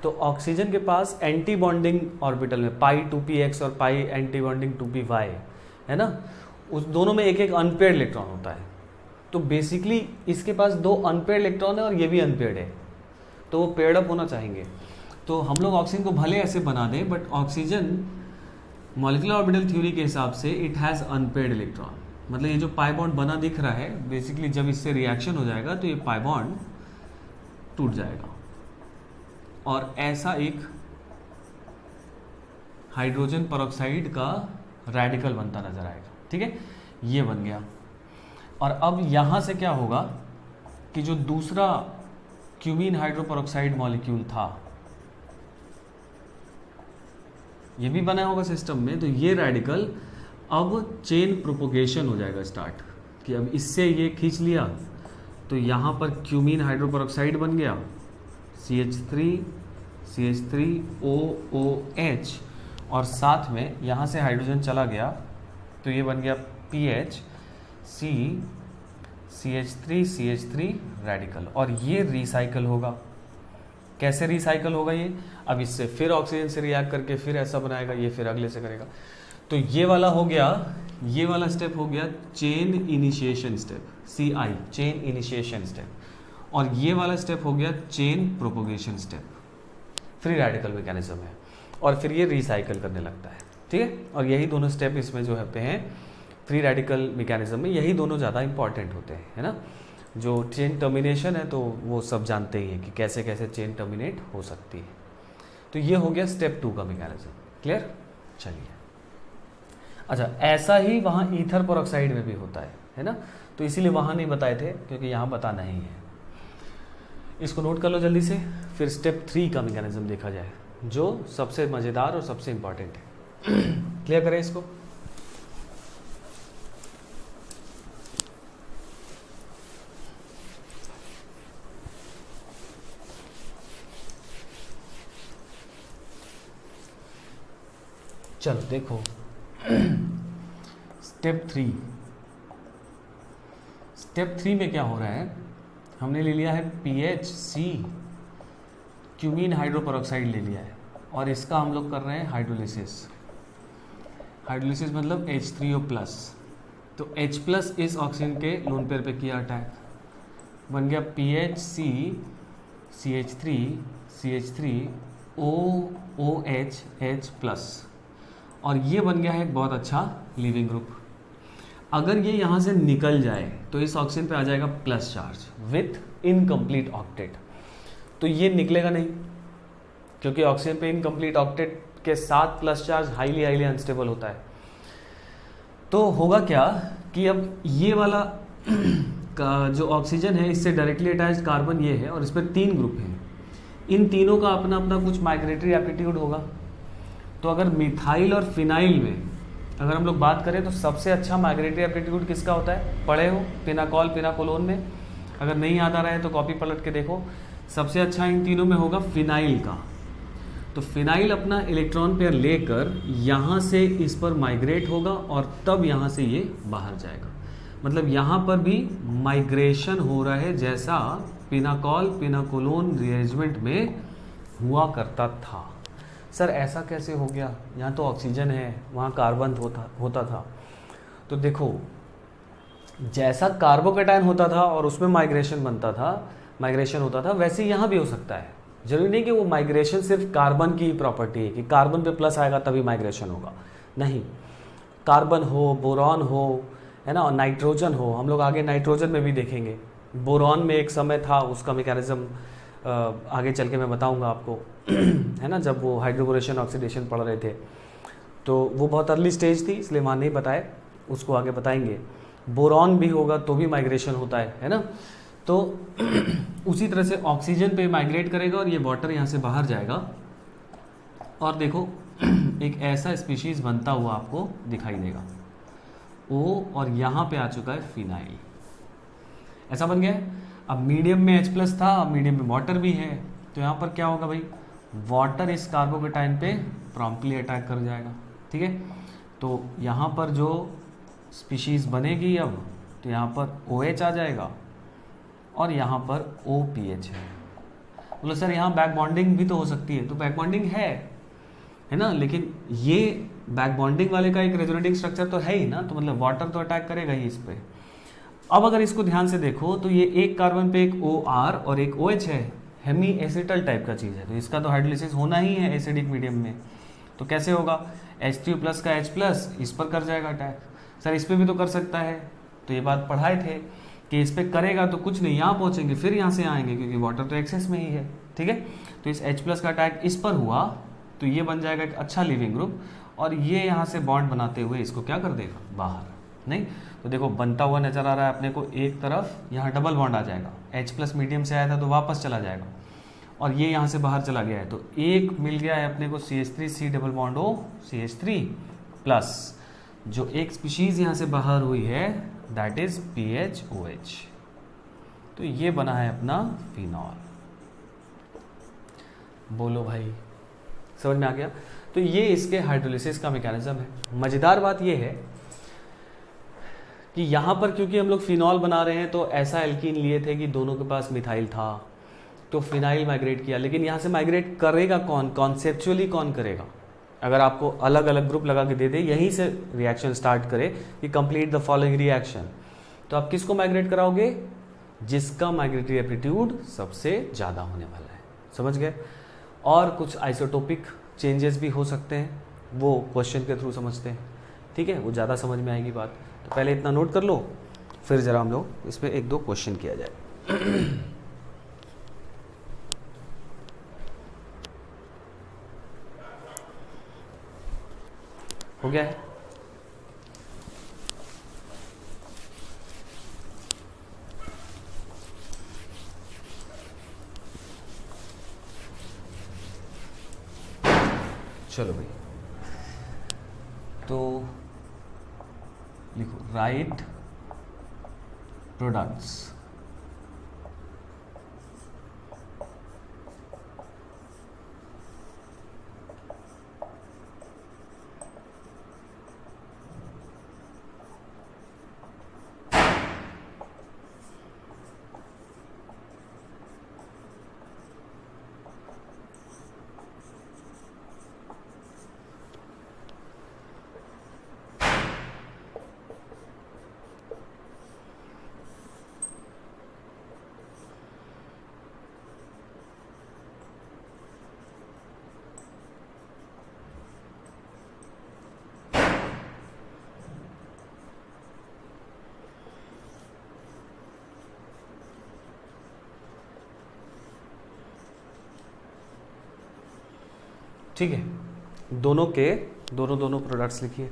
तो ऑक्सीजन के पास एंटी बॉन्डिंग ऑर्बिटल में पाई 2px और पाई एंटी बॉन्डिंग 2py है ना, उस दोनों में एक एक अनपेयर्ड इलेक्ट्रॉन होता है। तो बेसिकली इसके पास 2 अनपेयर्ड इलेक्ट्रॉन है और ये भी अनपेयर्ड है, तो वो पेयर्ड अप होना चाहेंगे। तो हम लोग ऑक्सीजन को भले ऐसे बना दें, but oxygen molecular orbital theory के हिसाब से इट हैज़ अनपेयर्ड इलेक्ट्रॉन, मतलब ये जो पाई बॉन्ड बना दिख रहा है बेसिकली जब इससे रिएक्शन हो जाएगा तो ये पाई बॉन्ड टूट जाएगा और ऐसा एक हाइड्रोजन पेरोक्साइड का रेडिकल बनता नजर आएगा, ठीक है। ये बन गया। और अब यहां से क्या होगा कि जो दूसरा क्यूमीन हाइड्रोपेरोक्साइड मॉलिक्यूल था ये भी बना होगा सिस्टम में, तो ये रेडिकल अब चेन प्रोपोगेशन हो जाएगा स्टार्ट, कि अब इससे ये खींच लिया तो यहाँ पर क्यूमीन हाइड्रोपेरोक्साइड बन गया CH3OOH और साथ में यहाँ से हाइड्रोजन चला गया तो ये बन गया CH3CH3 रेडिकल, और ये रिसाइकल होगा। कैसे रिसाइकल होगा ये, अब इससे फिर ऑक्सीजन से रिएक्ट करके फिर ऐसा बनाएगा, ये फिर अगले से करेगा। तो ये वाला हो गया, ये वाला स्टेप हो गया chain initiation step, CI chain initiation step, और ये वाला स्टेप हो गया chain propagation step, free radical mechanism है, और फिर ये रिसाइकल करने लगता है, ठीक है। और यही दोनों स्टेप इसमें जो होते हैं फ्री रेडिकल मैकेनिज्म में, यही दोनों ज़्यादा इंपॉर्टेंट होते हैं, है ना। जो चेन टर्मिनेशन है तो वो सब जानते ही हैं कि कैसे कैसे चेन टर्मिनेट हो सकती है। तो ये हो गया स्टेप 2 का मैकेनिज्म, क्लियर। चलिए, अच्छा ऐसा ही वहाँ ईथर पेरोक्साइड में भी होता है ना, तो इसीलिए वहाँ नहीं बताए थे क्योंकि यहाँ बताना ही है। इसको नोट कर लो जल्दी से, फिर स्टेप 3 का मैकेनिज्म देखा जाए जो सबसे मज़ेदार और सबसे इंपॉर्टेंट है। क्लियर करें इसको। चलो देखो स्टेप 3 में क्या हो रहा है, हमने ले लिया है PHC क्यूमीन हाइड्रोपेरोक्साइड ले लिया है और इसका हम लोग कर रहे हैं हाइड्रोलिसिस मतलब H3O+। तो H+ इस ऑक्सीजन के लोन पेयर पे किया अटैक, बन गया PHC CH3OOH H+, और ये बन गया है एक बहुत अच्छा लीविंग ग्रुप। अगर ये यहाँ से निकल जाए तो इस ऑक्सीजन पे आ जाएगा plus charge with incomplete octet, तो ये निकलेगा नहीं क्योंकि ऑक्सीजन पे इनकम्प्लीट ऑक्टेट के साथ प्लस चार्ज हाईली अनस्टेबल होता है। तो होगा क्या कि अब ये वाला का जो ऑक्सीजन है इससे डायरेक्टली अटैच्ड कार्बन ये है और इस पर 3 ग्रुप हैं, इन तीनों का अपना अपना कुछ माइग्रेटरी एप्टीट्यूड होगा। तो अगर मिथाइल और फिनाइल में अगर हम लोग बात करें तो सबसे अच्छा माइग्रेटरी एप्टीट्यूड किसका होता है, पढ़े हो पिनाकॉल पिनाकोलोन में, अगर नहीं याद आ रहा है तो कॉपी पलट के देखो। सबसे अच्छा इन तीनों में होगा फिनाइल का। तो फिनाइल अपना इलेक्ट्रॉन पेयर लेकर यहाँ से इस पर माइग्रेट होगा और तब यहाँ से ये बाहर जाएगा, मतलब यहाँ पर भी माइग्रेशन हो रहा है जैसा पिनाकॉल पिनाकोलोन रिएरेंजमेंट में हुआ करता था। सर ऐसा कैसे हो गया, यहाँ तो ऑक्सीजन है, वहाँ कार्बन होता था। तो देखो, जैसा कार्बोकेटायन होता था और उसमें माइग्रेशन होता था, वैसे ही यहाँ भी हो सकता है। जरूरी नहीं कि वो माइग्रेशन सिर्फ कार्बन की प्रॉपर्टी है कि कार्बन पे प्लस आएगा तभी माइग्रेशन होगा, नहीं। कार्बन हो, बोरॉन हो, है ना, और नाइट्रोजन हो, हम लोग आगे नाइट्रोजन में भी देखेंगे। बोरॉन में एक समय था, उसका मैकेनिज्म आगे चल के मैं बताऊंगा आपको है ना, जब वो हाइड्रोबोरेशन ऑक्सीडेशन पढ़ रहे थे, तो वो बहुत अर्ली स्टेज थी, इसलिए वहाँ नहीं बताए, उसको आगे बताएंगे। बोरॉन भी होगा तो भी माइग्रेशन होता है ना। तो उसी तरह से ऑक्सीजन पे माइग्रेट करेगा और ये वाटर यहाँ से बाहर जाएगा, और देखो एक ऐसा स्पीशीज बनता हुआ आपको दिखाई देगा ओ, और यहाँ पे आ चुका है फिनाइल, ऐसा बन गया है। अब मीडियम में H+ था, अब मीडियम में वाटर भी है, तो यहाँ पर क्या होगा भाई, वाटर इस कार्बोकेटाइन पे प्रॉम्प्टली अटैक कर जाएगा, ठीक है। तो यहाँ पर जो स्पीशीज बनेगी अब, तो यहाँ पर OH आ जाएगा और यहाँ पर OPH है। बोलो सर यहाँ बैक बॉन्डिंग भी तो हो सकती है, तो बैक बॉन्डिंग है ना, लेकिन ये बैक बॉन्डिंग वाले का एक रेजोनेटिंग स्ट्रक्चर तो है ही ना, तो मतलब वाटर तो अटैक करेगा ही इस पे। अब अगर इसको ध्यान से देखो तो ये एक कार्बन पे एक OR और एक OH है, हेमी एसिटल टाइप का चीज़ है, तो इसका तो हाइड्रोलिसिस होना ही है एसिडिक मीडियम में। तो कैसे होगा, H3+ का H+ इस पर कर जाएगा अटैक। सर इस पर भी तो कर सकता है, तो ये बात पढ़ाए थे कि इस पर करेगा तो कुछ नहीं, यहाँ पहुँचेंगे फिर यहाँ से आएंगे, क्योंकि वाटर तो एक्सेस में ही है, ठीक है। तो इस H+ का अटैक इस पर हुआ तो ये बन जाएगा एक अच्छा लिविंग ग्रुप, और ये यहाँ से बॉन्ड बनाते हुए इसको क्या कर देगा, बाहर। नहीं तो देखो बनता हुआ नजर आ रहा है अपने को, एक तरफ यहाँ डबल बॉन्ड आ जाएगा, H+ मीडियम से आया था तो वापस चला जाएगा, और ये यहाँ से बाहर चला गया है, तो एक मिल गया है अपने को CH3C double bond O CH3 plus जो एक स्पीशीज यहाँ से बाहर हुई है दैट इज PHOH। तो ये बना है अपना फिनॉल। बोलो भाई समझ में आ गया। तो ये इसके हाइड्रोलिसिस का मैकेनिज्म है। मजेदार बात ये है कि यहाँ पर क्योंकि हम लोग फिनॉल बना रहे हैं, तो ऐसा एल्कीन लिए थे कि दोनों के पास मिथाइल था, तो फिनाइल माइग्रेट किया। लेकिन यहाँ से माइग्रेट करेगा कौन, कॉन्सेप्चुअली कौन करेगा। अगर आपको अलग अलग ग्रुप लगा के दे दे, यहीं से रिएक्शन स्टार्ट करे कि कंप्लीट द फॉलोइंग रिएक्शन, तो आप किसको माइग्रेट कराओगे, जिसका माइग्रेटरी एप्टीट्यूड सबसे ज़्यादा होने वाला है। समझ गए। और कुछ आइसोटोपिक चेंजेस भी हो सकते हैं, वो क्वेश्चन के थ्रू समझते हैं, ठीक है, वो ज़्यादा समझ में आएगी बात। तो पहले इतना नोट कर लो, फिर ज़रा हम लोग इस पर एक दो क्वेश्चन किया जाए। हो गया है। चलो भाई, तो लिखो राइट प्रोडक्ट्स। ठीक है, दोनों के दोनों प्रोडक्ट्स लिखिए।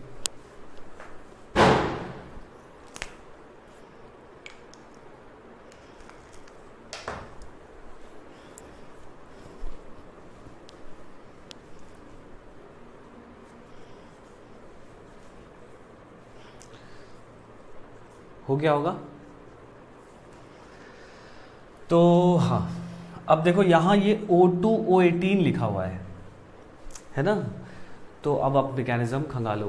हो गया होगा। तो हाँ, अब देखो यहाँ ये O2O18 लिखा हुआ है ना। तो अब आप मैकेनिज्म खंगालो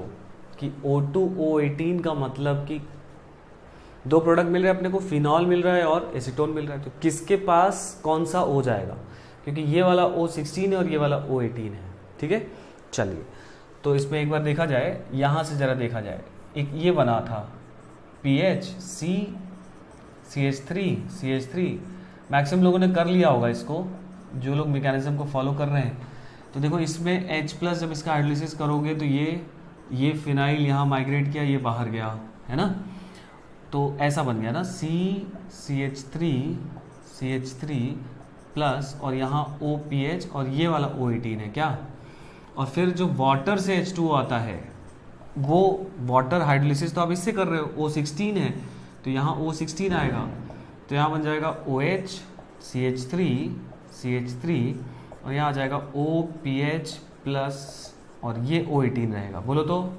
कि O2O18 का मतलब कि दो प्रोडक्ट मिल रहे हैं अपने को, फिनॉल मिल रहा है और एसीटोन मिल रहा है, तो किसके पास कौन सा O जाएगा, क्योंकि ये वाला O16 है और ये वाला O18 है। ठीक है। चलिए, तो इसमें एक बार देखा जाए, यहाँ से ज़रा देखा जाए, एक ये बना था PH CH3 मैक्सिमम लोगों ने कर लिया होगा इसको, जो लोग मैकेनिज्म को फॉलो कर रहे हैं। तो देखो इसमें H+ जब इसका हाइड्रोलिसिस करोगे तो ये फिनाइल यहाँ माइग्रेट किया, ये बाहर गया, है ना। तो ऐसा बन गया ना CH3 प्लस और यहाँ OPH और ये वाला O18 है क्या। और फिर जो वाटर से H2O आता है वो वाटर हाइड्रोलिसिस तो आप इससे कर रहे हो, O16 है तो यहाँ O16 आएगा, तो यहाँ बन जाएगा OH CH3 और यहाँ आ जाएगा OPH प्लस और ये O18 रहेगा। बोलो तो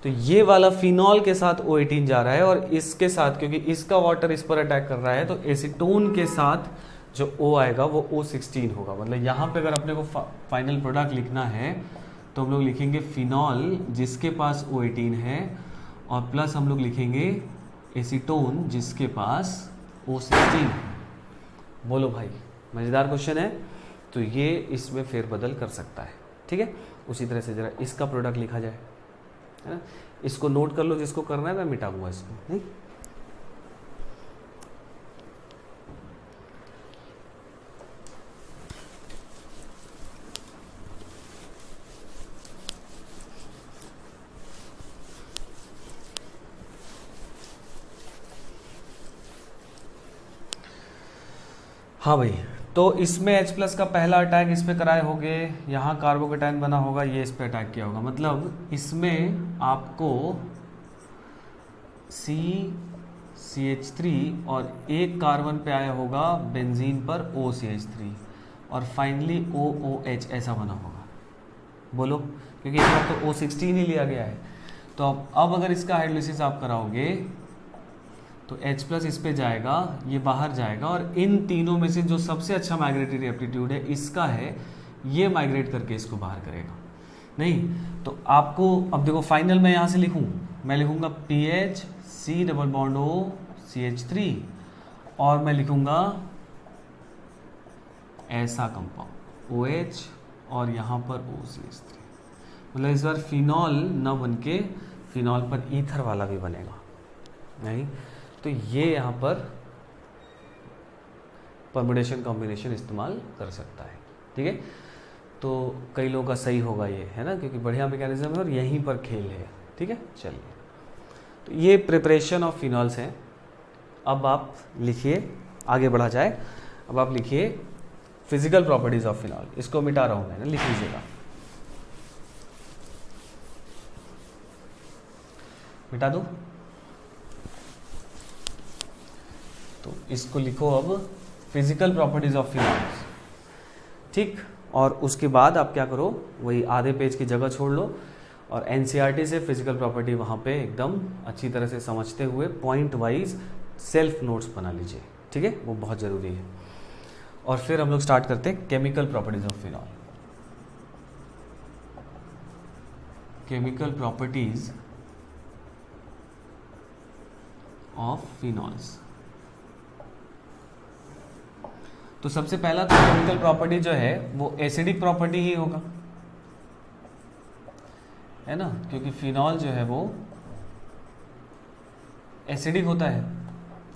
ये वाला फिनॉल के साथ O18 जा रहा है और इसके साथ, क्योंकि इसका वाटर इस पर अटैक कर रहा है, तो एसीटोन के साथ जो O आएगा वो O16 होगा। मतलब यहाँ पे अगर अपने को फाइनल प्रोडक्ट लिखना है तो हम लोग लिखेंगे फिनॉल जिसके पास O18 है और प्लस हम लोग लिखेंगे एसीटोन जिसके पास O16 है। बोलो भाई, मज़ेदार क्वेश्चन है। तो ये इसमें फेरबदल कर सकता है, ठीक है। उसी तरह से जरा इसका प्रोडक्ट लिखा जाए, है ना। इसको नोट कर लो जिसको करना है, मैं मिटाऊंगा इसको, नहीं। हाँ भाई, तो इसमें H+ का पहला अटैक इस पे कराए होंगे, यहाँ कार्बोकेटाइन बना होगा, ये इस पे अटैक किया होगा। मतलब इसमें आपको CH3 और एक कार्बन पे आया होगा बेंजीन पर OCH3 और फाइनली OOH ऐसा बना होगा। बोलो, क्योंकि इस बार तो O16 ही लिया गया है। तो अब अगर इसका हाइड्रोलिसिस आप कराओगे तो H+ इस पे जाएगा, ये बाहर जाएगा और इन तीनों में से जो सबसे अच्छा माइग्रेटरी एप्टीट्यूड है इसका है, ये माइग्रेट करके इसको बाहर करेगा। नहीं तो आपको अब देखो फाइनल मैं यहाँ से लिखूँ, मैं लिखूँगा PH C≡O CH3 और मैं लिखूँगा ऐसा कंपाउंड OH और यहाँ पर OCH3। मतलब इस बार फिनॉल न बन के फिनॉल पर ईथर वाला भी बनेगा, नहीं। तो ये यहाँ पर परम्यूटेशन कॉम्बिनेशन इस्तेमाल कर सकता है, ठीक है। तो कई लोगों का सही होगा ये, है ना, क्योंकि बढ़िया मैकेनिज्म है और यहीं पर खेल है, ठीक है। चलिए, तो ये प्रिपरेशन ऑफ फिनॉल्स हैं। अब आप लिखिए, आगे बढ़ा जाए। अब आप लिखिए फिजिकल प्रॉपर्टीज ऑफ फिनॉल। इसको मिटा रहा हूँ मैंने, लिख लीजिएगा, मिटा दो। तो इसको लिखो अब फिजिकल प्रॉपर्टीज ऑफ फिनॉल्स, ठीक। और उसके बाद आप क्या करो, वही आधे पेज की जगह छोड़ लो और NCERT से फिजिकल प्रॉपर्टी वहाँ पे एकदम अच्छी तरह से समझते हुए पॉइंट वाइज सेल्फ नोट्स बना लीजिए, ठीक है। वो बहुत ज़रूरी है। और फिर हम लोग स्टार्ट करते हैं chemical properties of phenol. Chemical properties of phenols. तो सबसे पहला तो केमिकल प्रॉपर्टी जो है वो एसिडिक प्रॉपर्टी ही होगा, है ना, क्योंकि फिनॉल जो है वो एसिडिक होता है,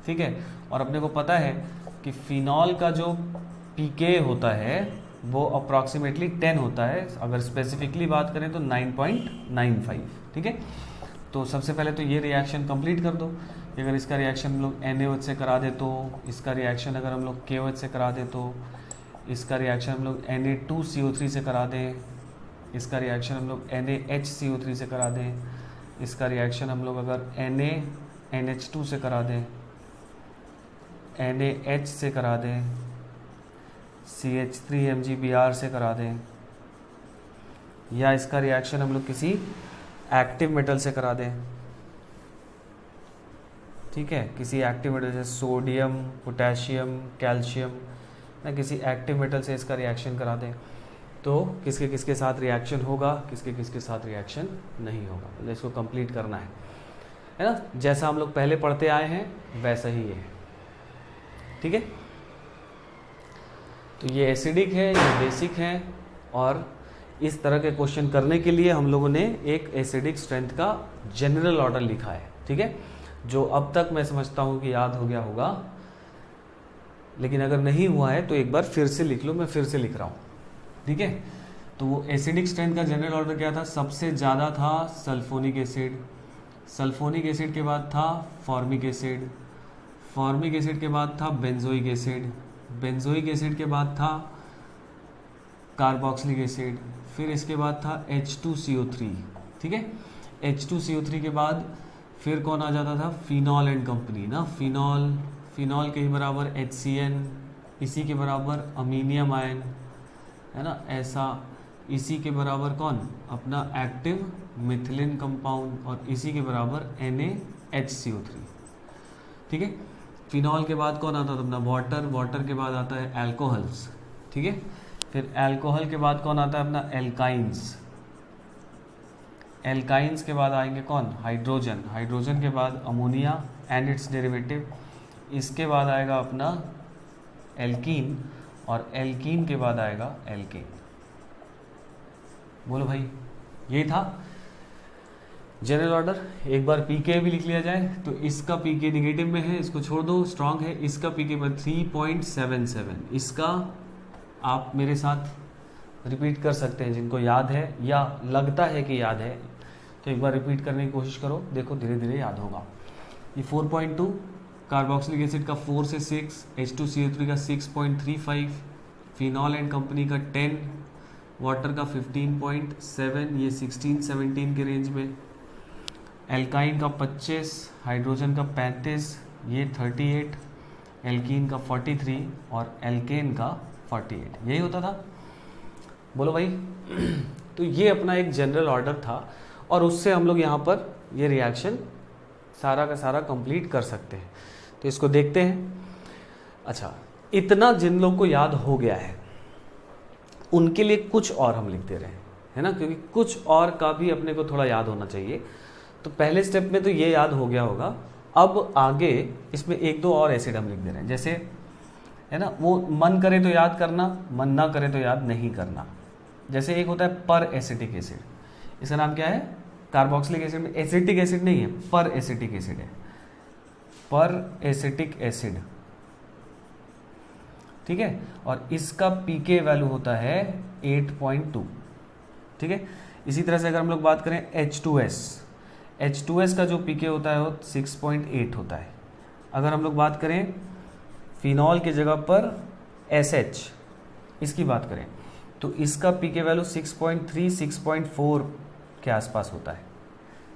ठीक है। और अपने को पता है कि फिनॉल का जो pK होता है वो अप्रॉक्सीमेटली 10 होता है, अगर स्पेसिफिकली बात करें तो 9.95, ठीक है। तो सबसे पहले तो ये रिएक्शन कंप्लीट कर दो। अगर इसका रिएक्शन हम लोग NaOH से करा दे तो, इसका रिएक्शन अगर हम लोग KOH से करा दे तो, इसका रिएक्शन हम लोग Na2CO3 से करा दें, इसका रिएक्शन हम लोग NaHCO3 से करा दें, इसका रिएक्शन हम लोग अगर NaNH2 से करा दें, NaH से करा दें, CH3MgBr से करा दें, या इसका रिएक्शन हम लोग किसी एक्टिव मेटल से करा दें, ठीक है। किसी एक्टिव मेटल जैसे सोडियम, पोटेशियम, कैल्शियम, ना किसी एक्टिव मेटल से इसका रिएक्शन करा दें, तो किसके किसके साथ रिएक्शन होगा, किसके किसके साथ रिएक्शन नहीं होगा। मतलब इसको कंप्लीट करना है ना। जैसा हम लोग पहले पढ़ते आए हैं वैसा ही है, ठीक है। तो ये एसिडिक है, ये बेसिक है और इस तरह के क्वेश्चन करने के लिए हम लोगों ने एक एसिडिक स्ट्रेंथ का जनरल ऑर्डर लिखा है, ठीक है, जो अब तक मैं समझता हूँ कि याद हो गया होगा, लेकिन अगर नहीं हुआ है तो एक बार फिर से लिख लो, मैं फिर से लिख रहा हूँ, ठीक है। तो वो एसिडिक स्ट्रेंथ का जनरल ऑर्डर क्या था, सबसे ज़्यादा था सल्फोनिक एसिड, सल्फोनिक एसिड के बाद था फॉर्मिक एसिड, फॉर्मिक एसिड के बाद था बेंजोइक एसिड, बेंजोइक एसिड के बाद था कार्बोक्सिलिक एसिड, फिर इसके बाद था H2CO3, ठीक है। H2CO3 के बाद फिर कौन आ जाता था, फिनॉल एंड कंपनी ना, फिनॉल, फिनॉल के ही बराबर HCN, इसी के बराबर अमीनियम आयन, है ना, ऐसा, इसी के बराबर कौन, अपना एक्टिव मिथिलिन कंपाउंड, और इसी के बराबर NaHCO3, ठीक है। फिनॉल के बाद कौन आता था अपना वाटर, वाटर के बाद आता है एल्कोहल्स, ठीक है। फिर एल्कोहल के बाद कौन आता है अपना एल्काइंस, एल्काइंस के बाद आएंगे कौन, हाइड्रोजन, हाइड्रोजन के बाद अमोनिया एंड इट्स डेरिवेटिव, इसके बाद आएगा अपना एल्कीन, और एल्कीन के बाद आएगा एल्केन। बोलो भाई, यही था जनरल ऑर्डर। एक बार पीके भी लिख लिया जाए, तो इसका पीके निगेटिव में है, इसको छोड़ दो, स्ट्रांग है, इसका पीके पर 3.77, इसका आप मेरे साथ रिपीट कर सकते हैं, जिनको याद है या लगता है कि याद है तो एक बार रिपीट करने की कोशिश करो, देखो धीरे धीरे याद होगा। ये 4.2, कार्बोक्सिलिक एसिड का 4 से 6, H2CO3 का 6.35, फिनॉल एंड कंपनी का 10, वाटर का 15.7, ये 16-17 के रेंज में, एल्काइन का 25, हाइड्रोजन का 35, ये 38, एल्कीन का 43 और एल्केन का 48, यही होता था। बोलो भाई। तो ये अपना एक जनरल ऑर्डर था, और उससे हम लोग यहाँ पर ये रिएक्शन सारा का सारा कंप्लीट कर सकते हैं। तो इसको देखते हैं। अच्छा, इतना जिन लोगों को याद हो गया है उनके लिए कुछ और हम लिखते रहे, है ना, क्योंकि कुछ और का भी अपने को थोड़ा याद होना चाहिए। तो पहले स्टेप में तो ये याद हो गया होगा, अब आगे इसमें एक दो और एसिड हम लिख दे रहे हैं, जैसे, है ना, वो मन करे तो याद करना, मन ना करे तो याद नहीं करना। जैसे एक होता है पर एसिटिक एसिड, इसका नाम क्या है, कार्बोक्सिलिक एसिड में एसिटिक एसिड नहीं है, पर एसिटिक एसिड है, पर एसिटिक एसिड, ठीक है, और इसका पीके वैल्यू होता है 8.2, ठीक है। इसी तरह से अगर हम लोग बात करें H2S, H2S का जो पीके होता है वो 6.8 होता है। अगर हम लोग बात करें फिनॉल की जगह पर SH, इसकी बात करें तो इसका पीके वैल्यू 6.3 6.4 के आसपास होता है,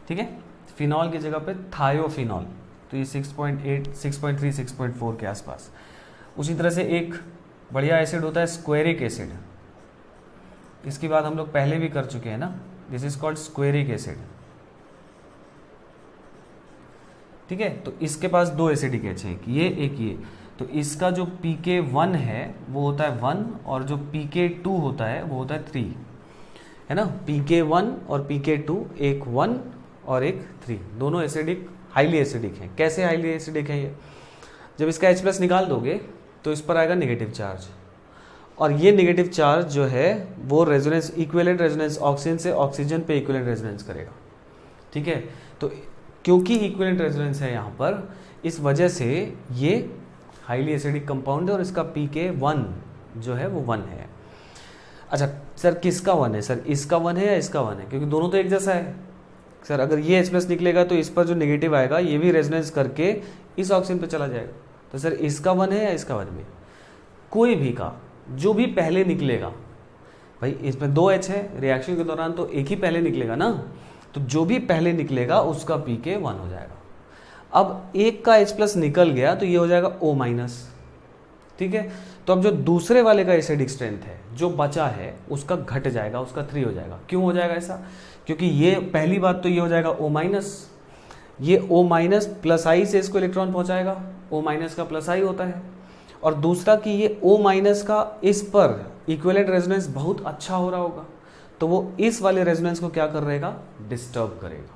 ठीक है। फिनॉल की जगह पे थायोफिनॉल, तो ये 6.8 6.3 6.4 के आसपास। उसी तरह से एक बढ़िया एसिड होता है स्क्वेरिक एसिड, इसकी बात हम लोग पहले भी कर चुके हैं ना, दिस इज कॉल्ड स्क्वेरिक एसिड, ठीक है। तो इसके पास दो एसिडिक एच है, ये एक ये, तो इसका जो pK1 है वो होता है 1, और जो pK2 होता है वो होता है 3, है ना। pK1 और pK2, एक 1 और एक 3, दोनों एसिडिक, हाईली एसिडिक हैं। कैसे हाईली एसिडिक हैं ये, जब इसका H+ निकाल दोगे तो इस पर आएगा नेगेटिव चार्ज, और ये नेगेटिव चार्ज जो है वो रेजोनेंस, इक्विवेलेंट रेजोनेंस, ऑक्सीजन से ऑक्सीजन पे इक्विवेलेंट रेजोनेंस करेगा, ठीक है। तो क्योंकि इक्विवेलेंट रेजोनेंस है यहाँ पर, इस वजह से ये हाईली एसिडिक कंपाउंड है, और इसका pK1 जो है वो 1 है। अच्छा सर, किसका 1 है सर, इसका 1 है या इसका 1 है, क्योंकि दोनों तो एक जैसा है सर। अगर ये H+ निकलेगा तो इस पर जो नेगेटिव आएगा ये भी रेजोनेंस करके इस ऑक्सीजन पे चला जाएगा। तो सर इसका 1 है या इसका 1 में, कोई भी का जो भी पहले निकलेगा, भाई इसमें 2 H है, रिएक्शन के दौरान तो एक ही पहले निकलेगा ना, तो जो भी पहले निकलेगा उसका pK1 हो जाएगा। अब एक का H+ निकल गया तो ये हो जाएगा O-, ठीक है। तो अब जो दूसरे वाले का एसिडिक स्ट्रेंथ है जो बचा है उसका घट जाएगा, उसका 3 हो जाएगा। क्यों हो जाएगा ऐसा, क्योंकि ये पहली बात तो ये हो जाएगा O-, ये O- प्लस I से इसको इलेक्ट्रॉन पहुंचाएगा, O- का प्लस I होता है, और दूसरा कि ये O- का इस पर इक्विवेलेंट रेजोनेंस बहुत अच्छा हो रहा होगा, तो वो इस वाले रेजोनेंस को क्या कर रहेगा, डिस्टर्ब करेगा।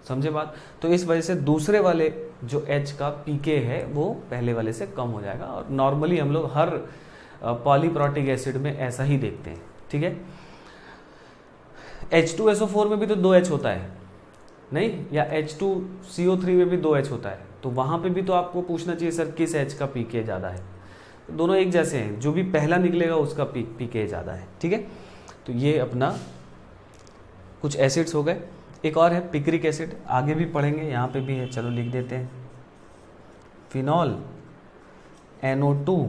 समझे बात। तो इस वजह से दूसरे वाले जो H का pK है वो पहले वाले से कम हो जाएगा, और नॉर्मली हम लोग हर पॉलीप्रोटिक एसिड में ऐसा ही देखते हैं, ठीक है। H2SO4 में भी तो 2H होता है नहीं, या H2CO3 में भी 2H होता है, तो वहाँ पे भी तो आपको पूछना चाहिए सर किस H का pK ज़्यादा है। दोनों एक जैसे हैं, जो भी पहला निकलेगा उसका pK ज़्यादा है, ठीक है। तो ये अपना कुछ एसिड्स हो गए। एक और है पिक्रिक एसिड, आगे भी पढ़ेंगे, यहाँ पे भी है, चलो लिख देते हैं। फिनॉल NO2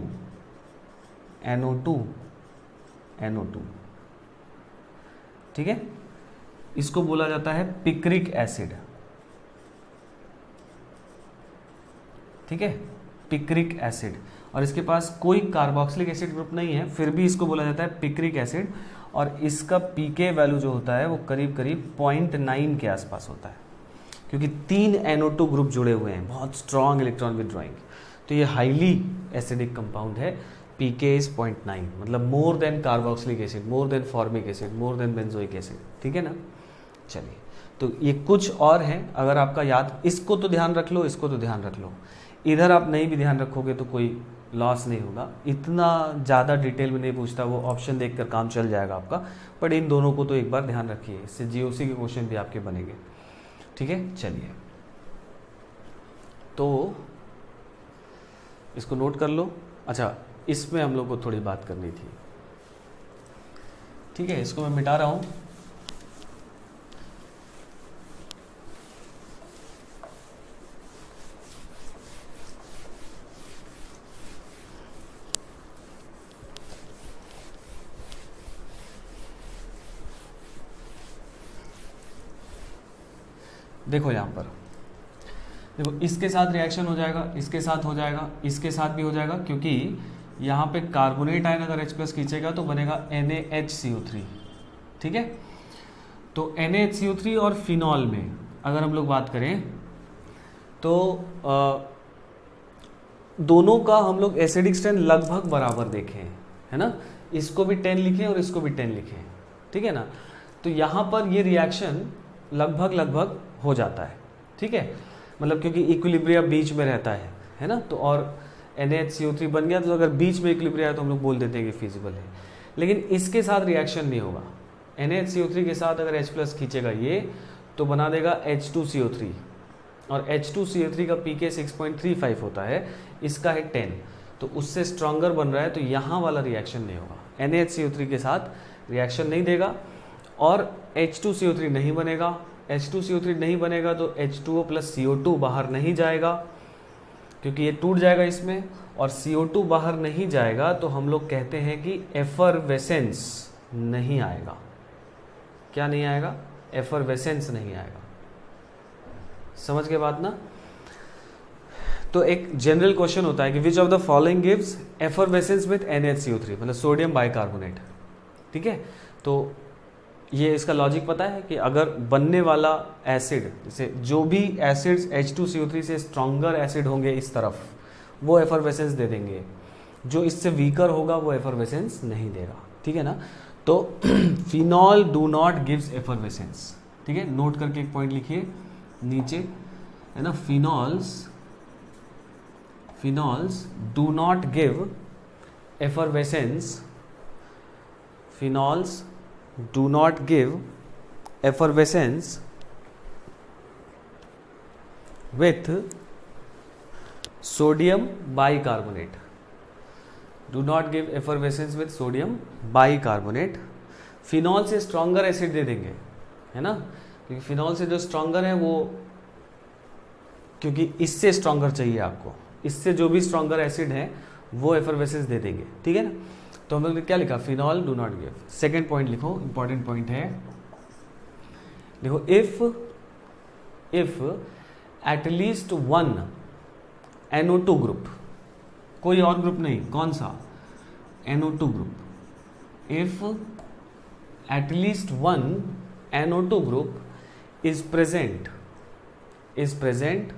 ठीक है, इसको बोला जाता है पिक्रिक एसिड, ठीक है, पिक्रिक एसिड। और इसके पास कोई कार्बोक्सिलिक एसिड ग्रुप नहीं है, फिर भी इसको बोला जाता है पिक्रिक एसिड। और इसका पीके वैल्यू जो होता है वो करीब करीब 0.9 के आसपास होता है, क्योंकि 3 NO2 ग्रुप जुड़े हुए हैं, बहुत स्ट्रॉन्ग इलेक्ट्रॉन विथड्रॉइंग। तो ये हाईली एसिडिक कंपाउंड है। पीके इज 0.9, मतलब more than carboxylic acid, more than formic acid, more than benzoic acid, ठीक है ना। चलिए, तो ये कुछ और हैं, अगर आपका याद, इसको तो ध्यान रख लो, इसको तो ध्यान रख लो। इधर आप नहीं भी ध्यान रखोगे तो कोई लॉस नहीं होगा, इतना ज़्यादा डिटेल में नहीं पूछता, वो ऑप्शन देखकर काम चल जाएगा आपका। बट इन दोनों को तो एक बार ध्यान रखिए, इससे जीओसी के क्वेश्चन भी आपके बनेंगे, ठीक है। चलिए, तो इसको नोट कर लो। अच्छा, इसमें हम लोग को थोड़ी बात करनी थी, ठीक है, इसको मैं मिटा रहा हूँ। देखो यहाँ पर, देखो इसके साथ रिएक्शन हो जाएगा, इसके साथ हो जाएगा, इसके साथ भी हो जाएगा, क्योंकि यहाँ पे कार्बोनेट आयन अगर H+ खींचेगा तो बनेगा NaHCO3, ठीक है। तो NaHCO3 और फिनॉल में अगर हम लोग बात करें तो दोनों का हम लोग एसिडिक स्ट्रेंथ लगभग बराबर देखें, है ना। इसको भी 10 लिखें और इसको भी 10 लिखें, ठीक है ना। तो यहाँ पर ये रिएक्शन लगभग हो जाता है, ठीक है, मतलब क्योंकि इक्विलिब्रिया बीच में रहता है ना। तो और NaHCO3 बन गया, तो अगर बीच में इक्विलिब्रिया है तो हम लोग बोल देते हैं कि फिजिबल है। लेकिन इसके साथ रिएक्शन नहीं होगा। NaHCO3 के साथ अगर H+ खींचेगा ये, तो बना देगा H2CO3, और H2CO3 का pK 6.35 होता है, इसका है 10, तो उससे स्ट्रॉन्गर बन रहा है, तो यहाँ वाला रिएक्शन नहीं होगा। NaHCO3 के साथ रिएक्शन नहीं देगा और H2CO3 नहीं बनेगा। H2CO3 नहीं बनेगा तो H2O + CO2 बाहर नहीं जाएगा, क्योंकि ये टूट जाएगा इसमें, और CO2 बाहर नहीं जाएगा तो हम लोग कहते हैं कि एफरवेसेंस नहीं आएगा। क्या नहीं आएगा? एफरवेसेंस नहीं आएगा। समझ के बात ना। तो एक जनरल क्वेश्चन होता है कि which of the following gives effervescence with NaHCO3, मतलब सोडियम बाइकार्बोनेट, ठीक है। तो ये इसका लॉजिक पता है कि अगर बनने वाला एसिड, जैसे जो भी एसिड्स H2CO3 से स्ट्रॉन्गर एसिड होंगे इस तरफ, वो एफरवेसेंस दे देंगे, जो इससे वीकर होगा वो एफरवेसेंस नहीं देगा, ठीक है ना। तो phenol do not gives effervescence, ठीक है, नोट करके एक पॉइंट लिखिए नीचे, है ना। Phenols do not give effervescence, phenols do not give effervescence with sodium bicarbonate, do not give effervescence with sodium bicarbonate। Phenol से स्ट्रॉन्गर एसिड दे देंगे, है ना, क्योंकि फिनॉल से जो स्ट्रॉन्गर है वो, क्योंकि इससे स्ट्रॉन्गर चाहिए आपको, इससे जो भी स्ट्रॉन्गर एसिड है वो एफरवेसेंस दे देंगे, ठीक है ना। तो हम लोग ने क्या लिखा? Phenol do not give. Second point लिखो, इंपॉर्टेंट पॉइंट है, देखो if at least one NO2 group, कोई और ग्रुप नहीं, कौन सा? NO2 group. If at least one NO2 group is present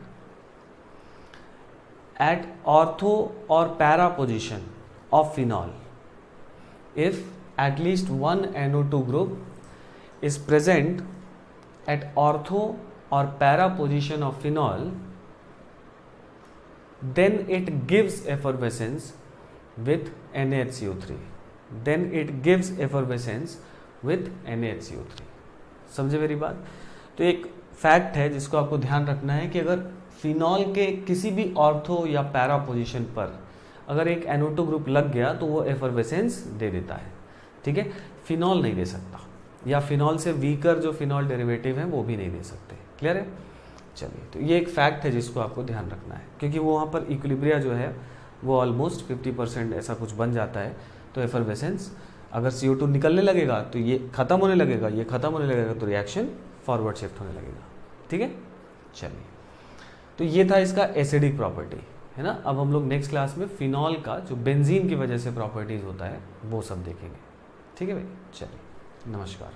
at ortho और para position of phenol, if at least one NO2 group is present at ortho or para position of phenol, then it gives effervescence with NaHCO3, then it gives effervescence with NaHCO3, समझे मेरी बात। तो एक fact है जिसको आपको ध्यान रखना है कि अगर फिनॉल के किसी भी ऑर्थो या पैरा पोजीशन पर अगर एक NO2 ग्रुप लग गया तो वो एफरवेसेंस दे देता है, ठीक है। फिनॉल नहीं दे सकता, या फिनॉल से वीकर जो फिनॉल डेरिवेटिव है वो भी नहीं दे सकते। क्लियर है। चलिए, तो ये एक फैक्ट है जिसको आपको ध्यान रखना है, क्योंकि वो वहाँ पर इक्विलिब्रिया जो है वो ऑलमोस्ट 50% ऐसा कुछ बन जाता है। तो एफरवेसेंस अगर CO2 निकलने लगेगा तो ये खत्म होने लगेगा, ये खत्म होने लगेगा, तो रिएक्शन फॉरवर्ड शिफ्ट होने लगेगा, ठीक है। चलिए, तो ये था इसका एसिडिक प्रॉपर्टी, है ना। अब हम लोग नेक्स्ट क्लास में फिनॉल का जो बेंजीन की वजह से प्रॉपर्टीज होता है वो सब देखेंगे, ठीक है भाई। चलिए, नमस्कार।